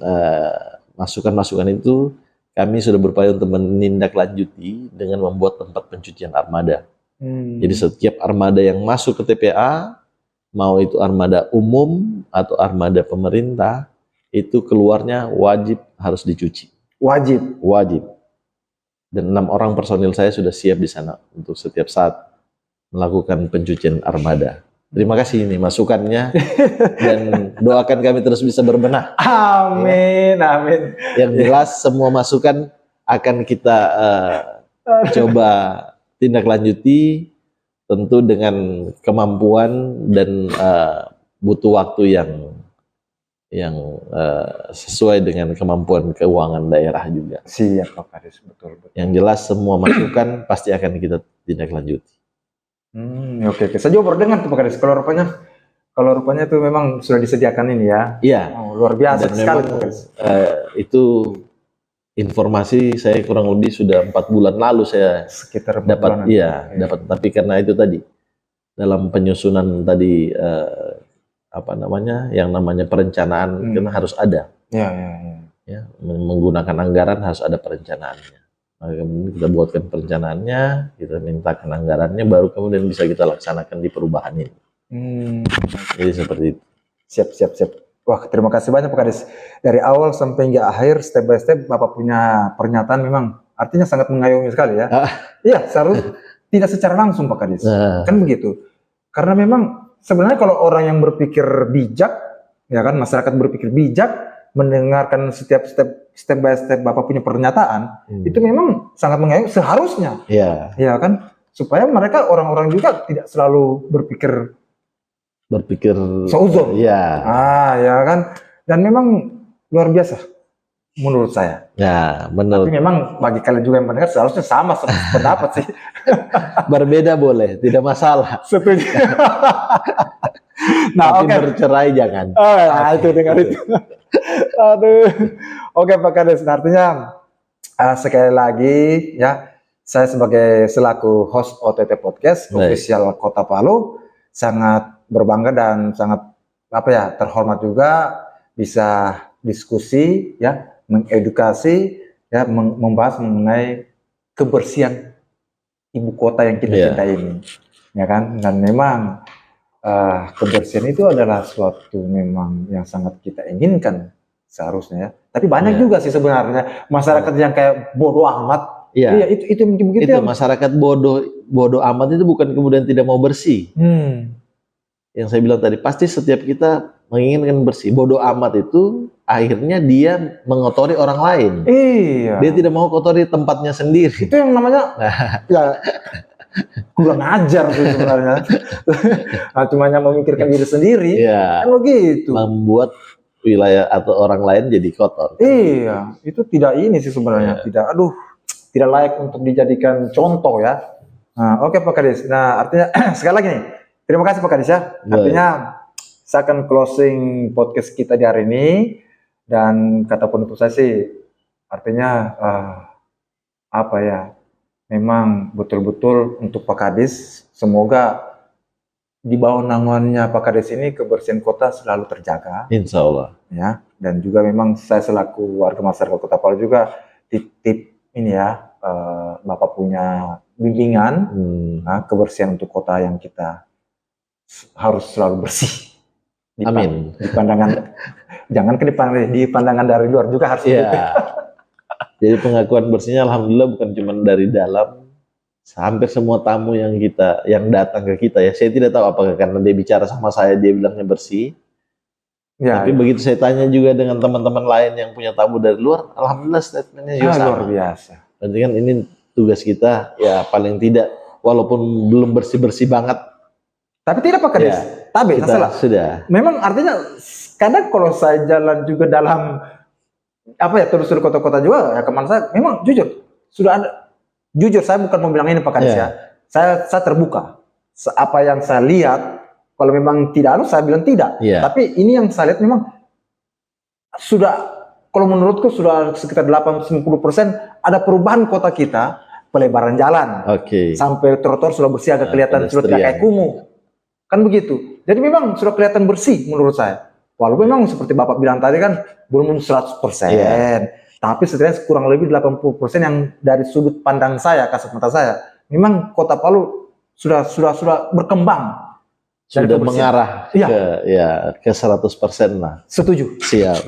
Speaker 1: masukan-masukan itu, kami sudah berupaya untuk menindaklanjuti dengan membuat tempat pencucian armada. Jadi setiap armada yang masuk ke TPA, mau itu armada umum atau armada pemerintah, itu keluarnya wajib harus dicuci. Wajib. Dan 6 orang personil saya sudah siap di sana untuk setiap saat melakukan pencucian armada. Terima kasih ini masukannya dan doakan kami terus bisa berbenah.
Speaker 2: Amin, amin.
Speaker 1: Yang jelas semua masukan akan kita coba tindak lanjuti, tentu dengan kemampuan dan butuh waktu yang sesuai dengan kemampuan keuangan daerah juga.
Speaker 2: Siap Pak Kades, betul.
Speaker 1: Yang jelas semua masukan pasti akan kita tindak lanjuti.
Speaker 2: Oke. Saya juga baru dengar tuh Pak Kades, kalau rupanya itu memang sudah disediakan ini ya.
Speaker 1: Iya.
Speaker 2: Luar biasa
Speaker 1: Dan
Speaker 2: sekali
Speaker 1: memang,
Speaker 2: Pak Kades.
Speaker 1: itu informasi saya kurang lebih sudah 4 bulan lalu saya
Speaker 2: Sekitar 4
Speaker 1: dapat.
Speaker 2: bulanan.
Speaker 1: Iya,
Speaker 2: Oke.
Speaker 1: dapat. Tapi karena itu tadi dalam penyusunan tadi yang namanya perencanaan kan harus ada.
Speaker 2: Iya.
Speaker 1: Ya, menggunakan anggaran harus ada perencanaannya. Maka kemudian kita buatkan perencanaannya, kita mintakan anggarannya, baru kemudian bisa kita laksanakan di perubahan ini. Jadi seperti itu.
Speaker 2: Siap. Wah, terima kasih banyak Pak Kades. Dari awal sampai hingga akhir, step by step Bapak punya pernyataan memang artinya sangat mengayomi sekali ya. Iya, seharusnya tidak secara langsung Pak Kades. Kan begitu. Karena memang sebenarnya kalau orang yang berpikir bijak, ya kan, masyarakat berpikir bijak, mendengarkan setiap step by step Bapak punya pernyataan, itu memang sangat mengayomi seharusnya.
Speaker 1: Iya.
Speaker 2: Ya kan, supaya mereka orang-orang juga tidak selalu berpikir seuzon.
Speaker 1: Iya.
Speaker 2: Ya kan, dan memang luar biasa menurut saya.
Speaker 1: Ya, benar.
Speaker 2: Tapi memang bagi kalian juga yang mendengar seharusnya sama pendapat sih.
Speaker 1: Berbeda boleh, tidak masalah.
Speaker 2: Setuju.
Speaker 1: Tapi bercerai jangan.
Speaker 2: Itu dengar itu. Aduh. Oke Pak Kades, artinya sekali lagi ya, saya sebagai selaku host OTT Podcast official Kota Palu sangat berbangga dan sangat terhormat juga bisa diskusi ya, mengedukasi ya, membahas mengenai kebersihan ibu kota yang kita cintai ini, ya kan. Dan memang kebersihan itu adalah suatu memang yang sangat kita inginkan seharusnya ya. Tapi banyak juga sih sebenarnya masyarakat yang kayak bodoh amat. Iya, itu begitu.
Speaker 1: Itu masyarakat bodoh amat itu bukan kemudian tidak mau bersih. Yang saya bilang tadi, pasti setiap kita menginginkan bersih. Bodoh amat itu akhirnya dia mengotori orang lain.
Speaker 2: Iya.
Speaker 1: Dia tidak mau kotori tempatnya sendiri.
Speaker 2: Itu yang namanya ya kurang ajar sih sebenarnya. Cuma hanya memikirkan diri sendiri.
Speaker 1: Iya.
Speaker 2: Kan begitu.
Speaker 1: Membuat wilayah atau orang lain jadi kotor.
Speaker 2: Iya, itu tidak ini sih sebenarnya. Tidak layak untuk dijadikan contoh ya. Oke Pak Kades. Nah, artinya sekali lagi nih, terima kasih Pak Kades ya. Artinya saya akan closing podcast kita di hari ini, dan kata penutup saya sih artinya memang betul-betul untuk Pak Kades, semoga di bawah naungannya Pak Kades ini kebersihan kota selalu terjaga.
Speaker 1: Insya Allah.
Speaker 2: Ya, dan juga memang saya selaku warga masyarakat Kota Palu juga titip ini ya, Bapak punya bimbingan kebersihan untuk kota yang kita harus selalu bersih.
Speaker 1: Amin.
Speaker 2: Di pandangan, jangan di pandangan dari luar juga harus.
Speaker 1: Jadi pengakuan bersihnya alhamdulillah bukan cuma dari dalam, hampir semua tamu yang datang ke kita ya. Saya tidak tahu apakah karena dia bicara sama saya dia bilangnya bersih. Tapi begitu saya tanya juga dengan teman-teman lain yang punya tamu dari luar, alhamdulillah statementnya juga sama. Luar biasa. Berarti kan ini tugas kita ya, paling tidak walaupun belum bersih-bersih banget.
Speaker 2: Tapi tidak Pak Kades. Tapi salah.
Speaker 1: Sudah.
Speaker 2: Memang artinya kadang kalau saya jalan juga dalam terus di kota-kota juga ya, kemana saya memang jujur sudah ada. Jujur saya bukan mau bilang ini Pak Kades ya. Saya terbuka. Apa yang saya lihat, kalau memang tidak saya bilang tidak. Tapi ini yang saya lihat memang sudah, kalau menurutku sudah sekitar 80-90% ada perubahan kota kita, pelebaran jalan. Sampai trotoar sudah bersih, agak kelihatan sudah tidak kayak kumuh. Kan begitu. Jadi memang sudah kelihatan bersih menurut saya. Walaupun memang seperti Bapak bilang tadi kan belum 100%. Tapi setidaknya kurang lebih 80% yang dari sudut pandang saya, kasat mata saya, memang Kota Palu sudah berkembang. Dari
Speaker 1: sudah
Speaker 2: kebersihan.
Speaker 1: mengarah
Speaker 2: Iya.
Speaker 1: ke 100% lah.
Speaker 2: Setuju.
Speaker 1: Siap.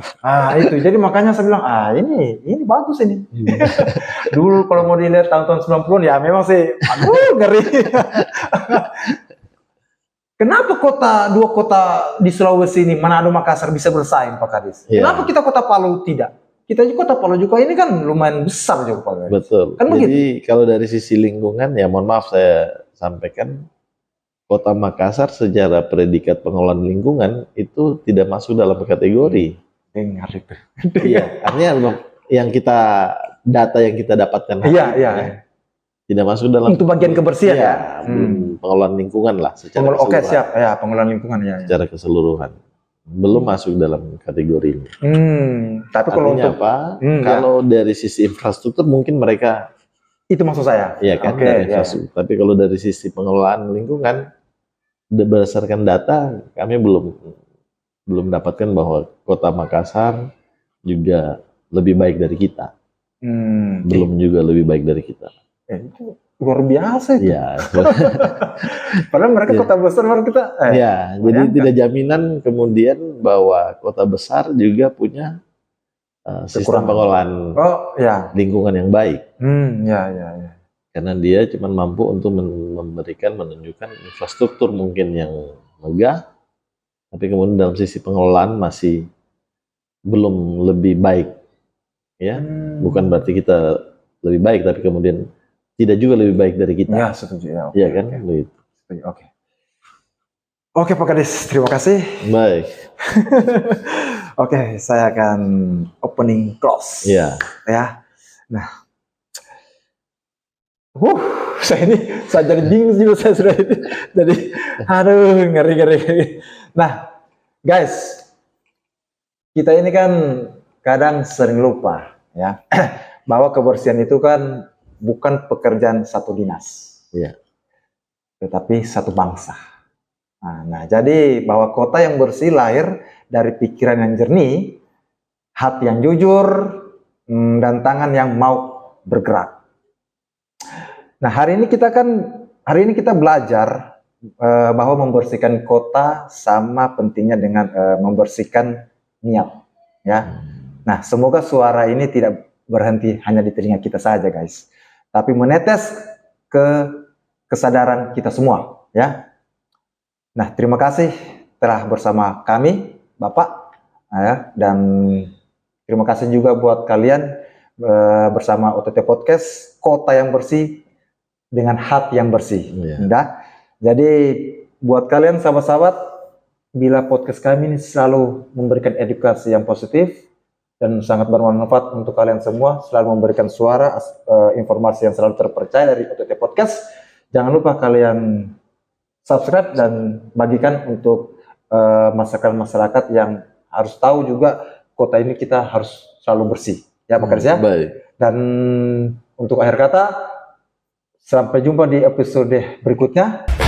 Speaker 2: Itu. Jadi makanya saya bilang, ini bagus ini. Dulu kalau mau dilihat tahun-tahun 90-an ya memang sih, aduh ngeri. Kenapa dua kota di Sulawesi ini, Manado, Makassar bisa bersaing Pak Kadis?
Speaker 1: Iya.
Speaker 2: Kenapa kita Kota Palu tidak? Kita juga Kota Palu juga ini kan lumayan besar juga Pak Kadis.
Speaker 1: Betul.
Speaker 2: Kan
Speaker 1: Jadi kalau dari sisi lingkungan ya mohon maaf saya sampaikan Kota Makassar secara predikat pengelolaan lingkungan itu tidak masuk dalam kategori.
Speaker 2: Dengar itu.
Speaker 1: Iya, artinya data yang kita dapatkan
Speaker 2: Iya.
Speaker 1: tidak masuk dalam
Speaker 2: Untuk bagian kebersihan ya.
Speaker 1: pengelolaan lingkungan lah secara
Speaker 2: Oke
Speaker 1: keseluruhan.
Speaker 2: siap ya, pengelolaan lingkungan ya.
Speaker 1: Secara keseluruhan belum masuk dalam kategori ini.
Speaker 2: Tapi kalau
Speaker 1: Artinya
Speaker 2: untuk
Speaker 1: apa? Kalau dari sisi infrastruktur mungkin mereka
Speaker 2: itu maksud saya.
Speaker 1: iya kan
Speaker 2: Oke,
Speaker 1: dari
Speaker 2: ya.
Speaker 1: infrastruktur. Tapi kalau dari sisi pengelolaan lingkungan berdasarkan data kami belum dapatkan bahwa Kota Makassar juga lebih baik dari kita. Belum juga lebih baik dari kita.
Speaker 2: Itu luar biasa itu.
Speaker 1: Iya.
Speaker 2: Padahal mereka kota besar, baru kita.
Speaker 1: Ya, jadi tidak jaminan kemudian bahwa kota besar juga punya sistem pengelolaan lingkungan yang baik.
Speaker 2: Ya.
Speaker 1: Karena dia cuma mampu untuk menunjukkan infrastruktur mungkin yang megah, tapi kemudian dalam sisi pengelolaan masih belum lebih baik, ya. Bukan berarti kita lebih baik, tapi kemudian tidak juga lebih baik dari kita.
Speaker 2: Ya, setuju ya.
Speaker 1: Iya kan, begitu.
Speaker 2: Oke Pak Kadis, terima kasih.
Speaker 1: Baik.
Speaker 2: Oke, saya akan opening close.
Speaker 1: Iya.
Speaker 2: Ya. Nah. Saya jadi bingung juga saya sudah ini. Jadi, aduh, ngeri. Nah, guys, kita ini kan kadang sering lupa ya bahwa kebersihan itu kan bukan pekerjaan satu dinas, tetapi satu bangsa. Nah, jadi bahwa kota yang bersih lahir dari pikiran yang jernih, hati yang jujur, dan tangan yang mau bergerak. Nah, hari ini kita belajar bahwa membersihkan kota sama pentingnya dengan membersihkan niat, ya. Nah, semoga suara ini tidak berhenti hanya di telinga kita saja, guys, tapi menetes ke kesadaran kita semua, ya. Nah, terima kasih telah bersama kami, Bapak, ya, dan terima kasih juga buat kalian bersama OTT Podcast, Kota yang Bersih dengan hati yang bersih. Jadi buat kalian sahabat-sahabat, bila podcast kami ini selalu memberikan edukasi yang positif dan sangat bermanfaat untuk kalian semua, selalu memberikan suara, informasi yang selalu terpercaya dari OTT Podcast. Jangan lupa kalian subscribe dan bagikan untuk masyarakat yang harus tahu juga kota ini kita harus selalu bersih, ya Pak Kadis ya. Dan untuk akhir kata, sampai jumpa di episode berikutnya.